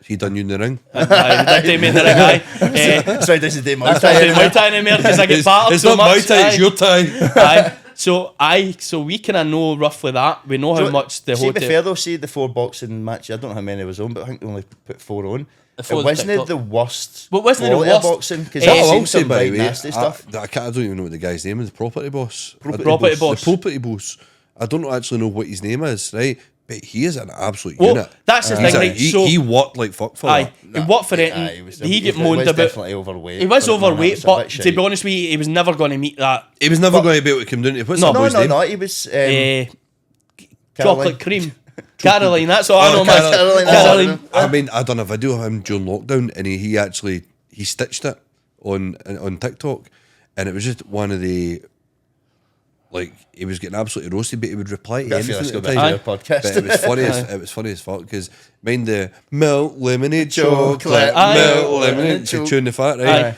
He done you in the ring. Aye, he did do me in the ring. Aye. Sorry, this is the I can't do Muay Thai anymore because I get battered It's so not much. my tie, it's Aye. your tie. Aye. So we kind of know roughly that. We know how much the See, to be hotel. fair though, see the 4 boxing matches, I don't know how many was on, but I think they only put 4 on. The 4 It wasn't TikTok. the worst But wasn't it the quality of worst? boxing, because Eh, I've I will seen say, some by the right way, nasty stuff. I don't even know what the guy's name is. The property boss. Property boss. The property boss. I don't actually know what his name is, right? But he is an absolute Well, unit. that's the He's thing, a- right? So- he worked like fuck for Aye, that. he worked for it. Aye, And he get moaned was about. definitely overweight. He was for a man, overweight, it's a but bit to shite. be honest with you, he was never going to meet that He was never going to be able to come down to what's that No, boy's name? no, he was eh, Caroline. chocolate cream. Caroline, that's all I know, man. Caroline. Caroline. I mean, I done a video of him during lockdown, and he actually stitched it on TikTok, and it was just one of the, like, he was getting absolutely roasted, but he would reply to I feel anything like at the it's time. going to be our podcast. But it was funny. It was funny as fuck because mind the milk lemonade Chocolate, chocolate, aye. milk lemonade. So chewing the fat, right?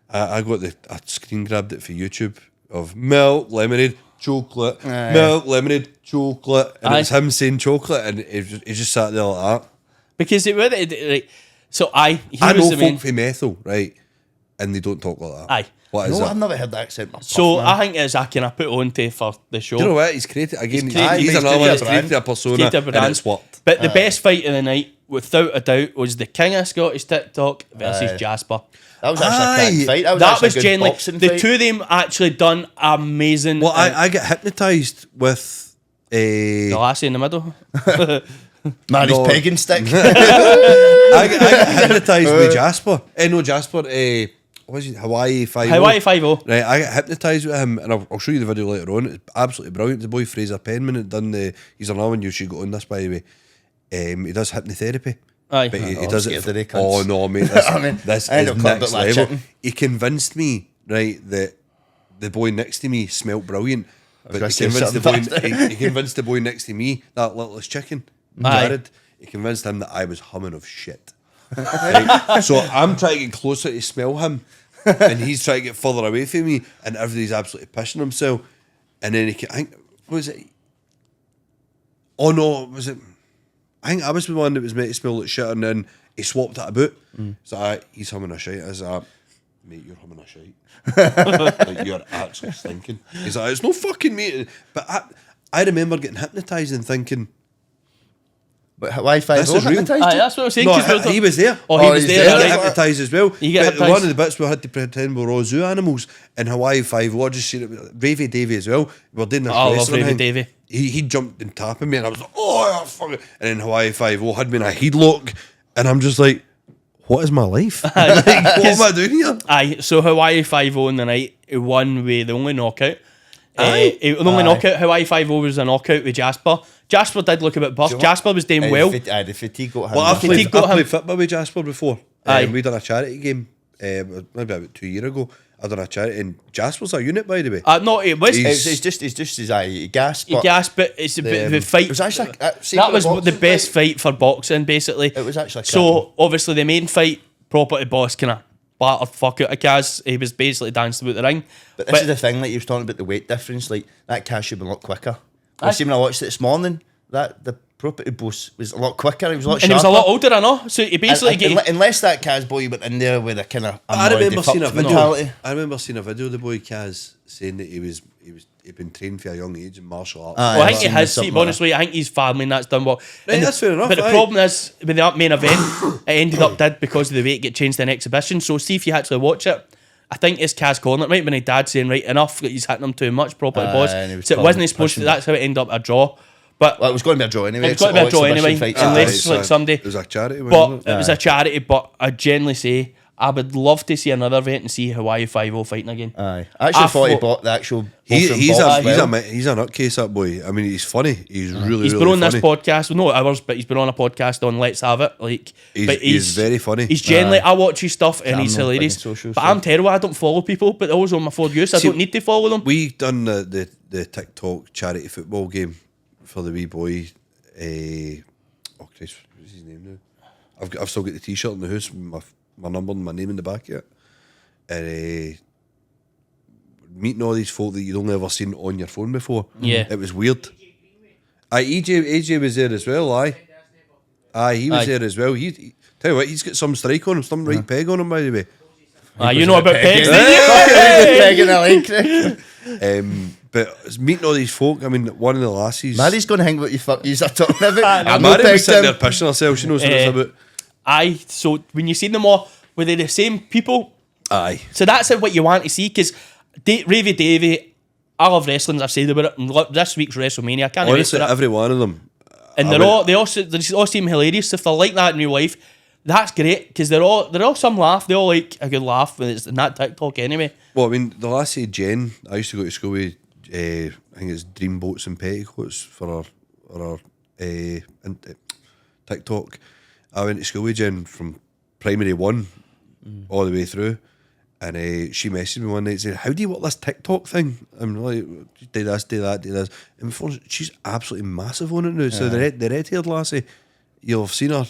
Aye. I got I screen grabbed it for YouTube of milk lemonade chocolate, Aye. milk lemonade chocolate, and Aye. it was him saying chocolate, and he just sat there like that. Because it would, right. So he I was know the main. folk from Methil, right, and they don't talk like that. Aye. What is No, that? I've never heard that accent. So I think it's I kind of put on to for the show. Do you know what? He's created again. created- He's he's another one created that's a brand. created a persona, Created a and brand. it's worked. But the best fight of the night, without a doubt, was the King of Scottish TikTok versus Aye. Jasper. That was actually a Aye. crack fight. That was That actually was a good genuinely boxing the fight. two of them actually done amazing. Well, I get hypnotised with a. the lassie in the middle. Mary's No. pegging stick. I get hypnotised with Jasper. No, Jasper. What was it? Hawaii 5. Hawaii 5-0. Right, I get hypnotised with him, and I'll show you the video later on. It's absolutely brilliant. The boy Fraser Penman had done the. He's another one you should go on this, by the way. He does hypnotherapy. Aye. But he Oh, does I'm it. scared of they Oh cunts. no, mate! This, I mean, this I is end up clubbed next at that level. chicken. He convinced me, right, that the boy next to me smelt brilliant. But gonna he say convinced the something boy. faster. He convinced the boy next to me, that littlest chicken, Aye. Jared. He convinced him that I was humming of shit. Right? So I'm trying to get closer to smell him, and he's trying to get further away from me, and everybody's absolutely pissing himself. And then I think, what was it? Oh no, was it? I think I was the one that was meant to smell like shit, and then he swapped it about. So he's humming a shite. I was like, mate, you're humming a shite. Like, you're actually stinking. He's like, it's no fucking mate. But I remember getting hypnotised and thinking, But Wi-Fi This is real. Aye, that's what I was saying. no, 'cause we were he was there. Oh, he Oh, was he's there. there. I aye. got hypnotised as well. You get But hypnotised. one of the bits we had to pretend we were all zoo animals in Hawaii 5. I just seen it. Ravy Davy as well. We were doing this Oh, I love wrestling Ravy thing. Davy. He jumped and tapping me, and I was like, oh, fuck it. And then Hawaii 5 had me in a headlock, and I'm just like, what is my life? Like, what am I doing here? Aye, so Hawaii 5-0 in the night, he won with the only knockout. Aye. The only knockout, Hawaii 5-0 was a knockout with Jasper. Jasper did look a bit buff. Jasper was doing well. The fatigue got him. Well, I've Fatigue played, got I him. played football with Jasper before. Aye. We done a charity game, maybe about 2 years ago. I done a charity, and Jasper's a unit, by the way. No, it was. He's- It's just his eye. He gasped. He gasped, but it's the fight. It was actually that was the best fight for boxing, basically. It was actually so. Obviously, the main fight, property boss kind of battered fuck out of Kaz. He was basically dancing about the ring. But this is the thing, like you was talking about the weight difference. Like that cash should be a lot quicker. I see when I watched it this morning, that the property boss was a lot quicker. He was a lot and he was a sharper. lot older, I know. So he basically Unless that Kaz boy went in there with a kind of I remember seeing a video. mentality. I remember seeing a video of the boy Kaz saying that he'd been trained for a young age in martial arts. Aye. Well, I I've think he seen has. something See, like honestly, I think he's family and that's done well. Right, And that's fair enough, But the aye. problem is with that main event, it ended up did because of the weight get changed to an exhibition. So see if you actually watch it. I think it's Kaz calling it right when his dad saying right enough that he's hitting him too much, property boss. and he was So it wasn't probably supposed to. pushing That's how it ended up a draw. But Well, it was going to be a draw anyway. It was going to be a It's draw all exhibition anyway, fights. unless it's like a- somebody. It was a charity one, But wasn't it was a charity. But I generally say I would love to see another event and see Hawaii 5-0 fighting again. Aye. I actually thought he bought the actual. He's box as well. a nutcase, that boy. I mean, he's funny. He's really, He's really been on funny. this podcast, well, not ours, but he's been on a podcast on Let's Have It. Like, but He's very funny. He's genuinely, I watch his stuff and I'm he's not big in hilarious. social, But so- I'm terrible. I don't follow people, but they're always on my For You, so I See, don't need to follow them. We done the TikTok charity football game for the wee boy. Oh Christ, what's his name now? I've still got the T-shirt in the house, with my number and my name in the back of it. And meeting all these folk that you'd only ever seen on your phone before. Yeah. It was weird. AJ was there as well, he was there as well. Tell you what, he's got some strike on him, some right peg on him, by the way. You know about pegs, don't Peg in the link. But meeting all these folk, I mean, one of the lassies. Mary's going to hang with you fuck yous are talking about. I'm Mary not was sitting there pegged pissing herself, she knows what it's about. Aye, so when you see them all, were they the same people? Aye. So that's what you want to see, because Ravy Davey, I love wrestling, as I've said about it, and this week's WrestleMania, I can't wait Honestly, for it. every one of them. And they all seem hilarious. If they're like that in real life, that's great, because they're all some laugh. They all like a good laugh when it's in that TikTok anyway. Well, I mean, the lassie Jen, I used to go to school with, I think it's Dream Boats and Petticoats for our TikTok. I went to school with Jen from primary 1 all the way through, and she messaged me one night saying, "How do you work this TikTok thing?" I'm like, "Do this, do that, do this." And before, she's absolutely massive on it now. So the red-haired lassie, you'll have seen her.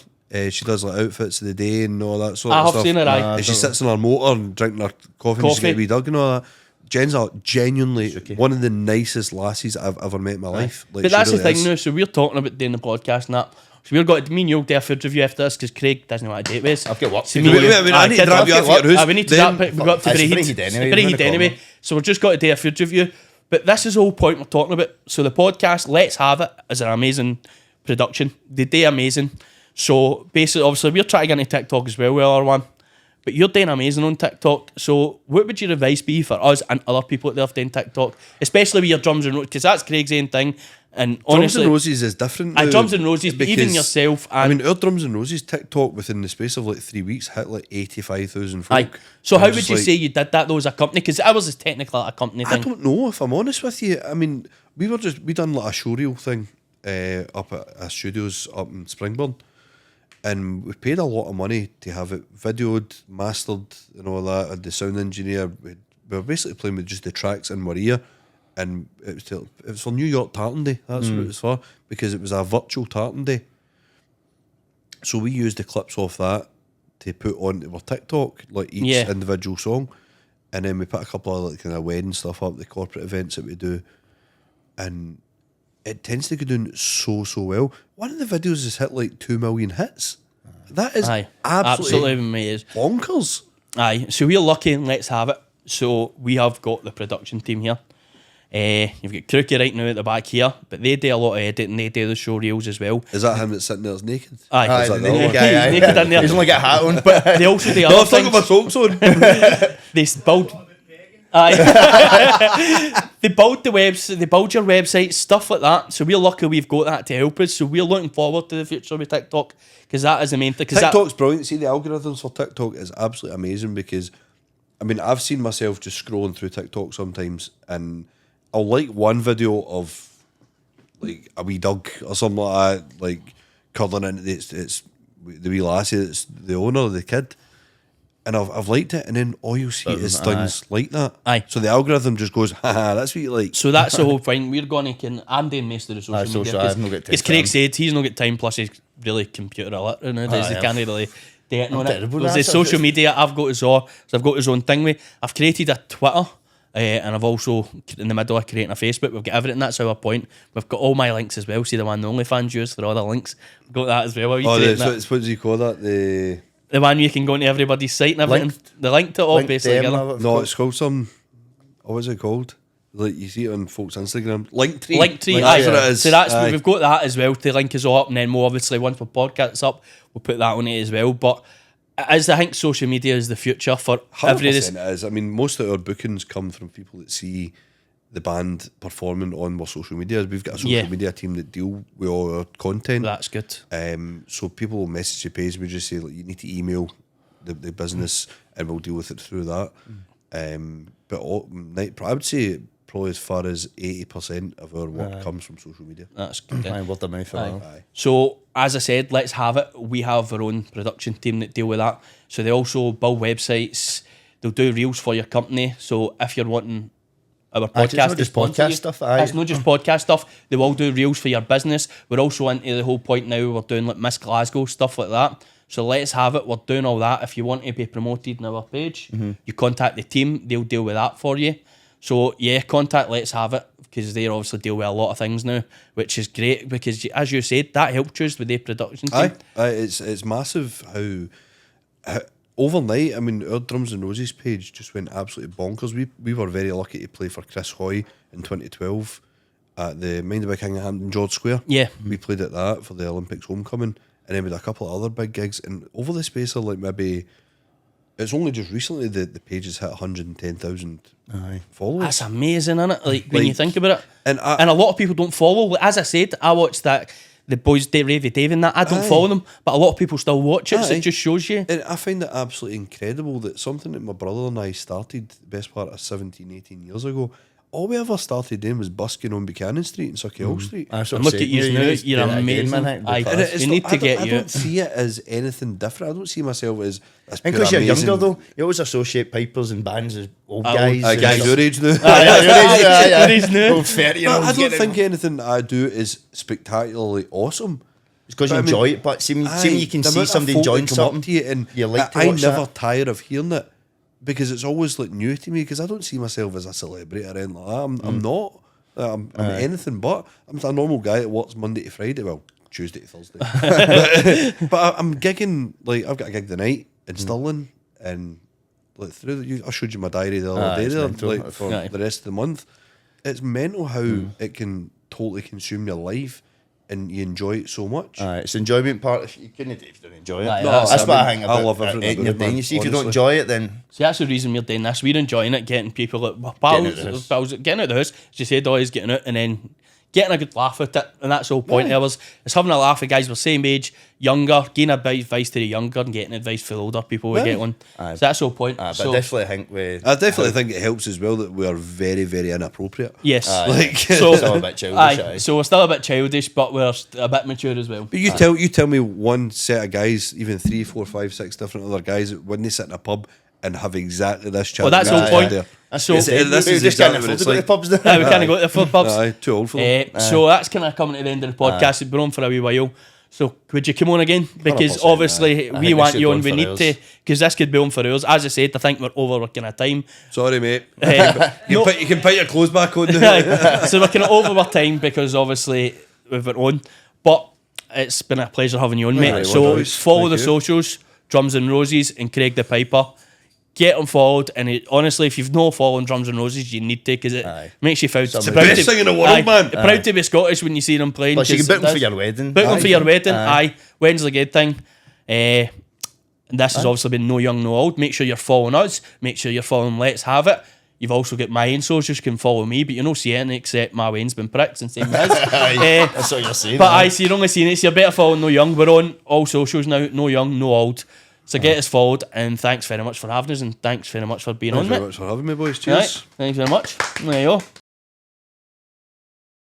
She does like outfits of the day and all that sort of I stuff. have seen her, aye. And she sits in her motor and drinking her coffee. And she's got a wee dog and all that. Jen's genuinely one of the nicest lassies I've ever met in my life. Like, But that's she the really thing is. now. So we're talking about doing the podcast and that. So we're going to, me and you'll do a food review after this, because Craig doesn't know what a date is. I've got work So to me do. and you- Wait, I mean, I need to kids, drop I've you got off at your work. house, We need to then- we got up to It's Braehead. Braehead anyway, Braehead we're gonna anyway. call So we're just got to do a food review. But this is the whole point we're talking about. So the podcast, Let's Have It, is an amazing production. They do amazing. So basically, obviously, we're trying to get into TikTok as well with our one. But you're doing amazing on TikTok. So what would your advice be for us and other people that have done TikTok? Especially with your drums and roses, because that's Craig's own thing. And Drums honestly, and Roses is different. Aye, now Drums and Roses, but even because, yourself I and- mean, our Drums and Roses TikTok within the space of like 3 weeks hit like 85,000 folk. Aye. So I'm how just would you like, say you did that though as a company? Because ours is technically a company I thing. don't know, if I'm honest with you. I mean, we done like a showreel thing up at our studios up in Springburn, and we paid a lot of money to have it videoed, mastered, and all that. And the sound engineer, we were basically playing with just the tracks in Maria, and it was for New York Tartan Day. That's what it was for, because it was a virtual Tartan Day. So we used the clips off that to put onto our TikTok, like each Yeah. individual song, and then we put a couple of like kind of wedding stuff up, the corporate events that we do, and it tends to go down so well. One of the videos has hit like 2 million hits. That is Aye, absolutely amazing. bonkers. Aye, so we're lucky and Let's Have It. So we have got the production team here. You've got Crookie right now at the back here, but they do a lot of editing, they do the show reels as well. Is that him that's sitting there that's naked? Aye, Aye, Is that the the other naked one? guy, aye. He's naked in there. He's only got a hat on. But they also do No, other I've still got my things. socks on. They build. Aye. They build the they build your website, stuff like that. So we're lucky we've got that to help us. So we're looking forward to the future with TikTok, because that is the main thing. TikTok's brilliant. See, the algorithms for TikTok is absolutely amazing, because I mean, I've seen myself just scrolling through TikTok sometimes, and I'll like one video of like a wee dog or something like that, like cuddling in it's the wee lassie that's the owner of the kid, and I've liked it, and then all you see is things like that. Aye. So the algorithm just goes, haha, that's what you like. So that's the whole thing. We're going to. I'm doing most of the social social, media. I've not got time Because for Craig them. said he's not got time. Plus, he's really computer illiterate nowadays. He Aye, can't really do it on it. terrible There's at the that. social media. I've got his own. So I've got his own thing with. I've created a Twitter. And I've also, in the middle of creating a Facebook, we've got everything. That's our point. We've got all my links as well. See the one the OnlyFans use for all the links. We've got that as well. Are you creating that? What do you call that? The one you can go into everybody's site and everything. The link to it all Link basically them, together. no, it's called some. What is it called? Like you see it on folks' Instagram. Linktree. Linktree, That's aye. what it is. So that's Aye. we've got that as well to link us all up, and then we'll obviously once the podcast's up, we'll put that on it as well. But as I think social media is the future for 100% every. it is. I mean, most of our bookings come from people that see the band performing on our social media. We've got a social Yeah. media team that deal with all our content. That's good. So people will message the page. We just say, like, you need to email the business, and we'll deal with it through that. But I would say probably as far as 80% of our work comes from social media. That's good. Aye, word of mouth. Aye. So, as I said, let's have it. We have our own production team that deal with that. So they also build websites. They'll do reels for your company. So if you're wanting our Aye, it's podcast, not just to sponsor podcast you, stuff, aye. it's not just podcast stuff. They will do reels for your business. We're also into the whole point now. We're doing like Miss Glasgow stuff like that. So let's have it. We're doing all that. If you want to be promoted on our page, you contact the team. They'll deal with that for you. So yeah, contact Let's Have It, because they obviously deal with a lot of things now, which is great because, as you said, that helped us with their production team. It's massive how overnight. I mean, our Drums and Roses page just went absolutely bonkers. We were very lucky to play for Chris Hoy in 2012 at the Mind of Kinghampton George Square. Yeah. We played at that for the Olympics homecoming, and then we had a couple of other big gigs. And over the space of like maybe, it's only just recently the page has hit 110,000 followers. That's amazing, isn't it? Like when you think about it. And a lot of people don't follow. As I said, I watched that, the boys, Ravy Dave and that. I don't follow them, but a lot of people still watch it, so it just shows you. And I find it absolutely incredible that something that my brother and I started the best part of 17, 18 years ago, all we ever started doing was busking on Buchanan Street and Sauchiehall Street. That's And what look I'm at you saying. now, need to you're do that again, amazing. man, Aye. because- And it's You need not- to get I you. don't see it as anything different. I don't see myself as And pure because you're amazing- younger though, you always associate pipers and bands as old Old- guys. Guys and your age now. There is no. Old 30 year But I olds. don't think anything I do is spectacularly awesome. it's because you but I mean- enjoy it. But see when you can the see amount of somebody folk that enjoying come up something, to you, and you like to I watch never that. tire of hearing it because it's always like new to me. Because I don't see myself as a celebrity or anything like that. I'm not. I'm anything but. I'm a normal guy that works Monday to Friday. Well, Tuesday to Thursday. but I'm gigging. Like I've got a gig tonight in Stirling, and like I showed you my diary the other day. it's There, mental. like for Aye. the rest of the month, it's mental how it can totally consume your life, and you enjoy it so much. It's the enjoyment part. If you couldn't do it if you don't enjoy it. Aye, That's I what I mean, think I about love everything it. about You're it, man, doing. You see, if you don't honestly. enjoy it, then See, that's the reason we're doing this. We're enjoying it, getting people like Getting out the house. pals, getting out the house. As you said, always getting out and then getting a good laugh at it. And that's the whole point of us. It's having a laugh with guys we're same age, younger, giving advice to the younger and getting advice for the older people we Aye. get on. Aye. So that's the whole point. but So, definitely think we. I definitely think it helps as well that we are very, very inappropriate. yes. Like, So, Still a bit childish, aye. so we're still a bit childish, but we're a bit mature as well. But you tell me one set of guys, even 3, 4, 5, 6 different other guys, when they sit in a pub and have exactly this chat. Well, that's the whole point. There. So, This is we just can't exactly what afford it's to go to like. the pubs now. we can't go to the food pubs. Aye, too old for them. So that's kind of coming to the end of the podcast. We've been on for a wee while. So would you come on again? Because 100%, obviously I we think we want should you go on. on We for need ours. to, because this could be on for hours. As I said, I think we're over our kind of time. Sorry, mate. No. You can put your clothes back on now. So we're kind of over our time because obviously we've been on. But it's been a pleasure having you on, mate. Right, So well, boys. follow Thank the you. socials, Drums and Roses and Craig the Piper. Get them followed, and honestly, if you've no following Drums and Roses, you need to, because it Aye. makes you proud. It's Somebody- proud Best to- thing in the world, aye, man. Proud to be Scottish when you see them playing. Plus, you can 'cause book it them for does- your wedding. Book them for your wedding. Aye. Aye. Wedding's a good thing. And this has obviously been No Young, No Old. Make sure you're following us. Make sure you're following Let's Have It. You've also got my own socials. You can follow me, but you're not seeing anything except my wain's been pricked and same as his. Aye, that's what you're saying. But aye. I see you're only seeing it, so you're better following No Young. We're on all socials now. No Young, No Old. So get us followed, and thanks very much for having us, and thanks very much for being Thanks on, very mate. much for having me, boys. Right, Cheers. thanks very much. There you go.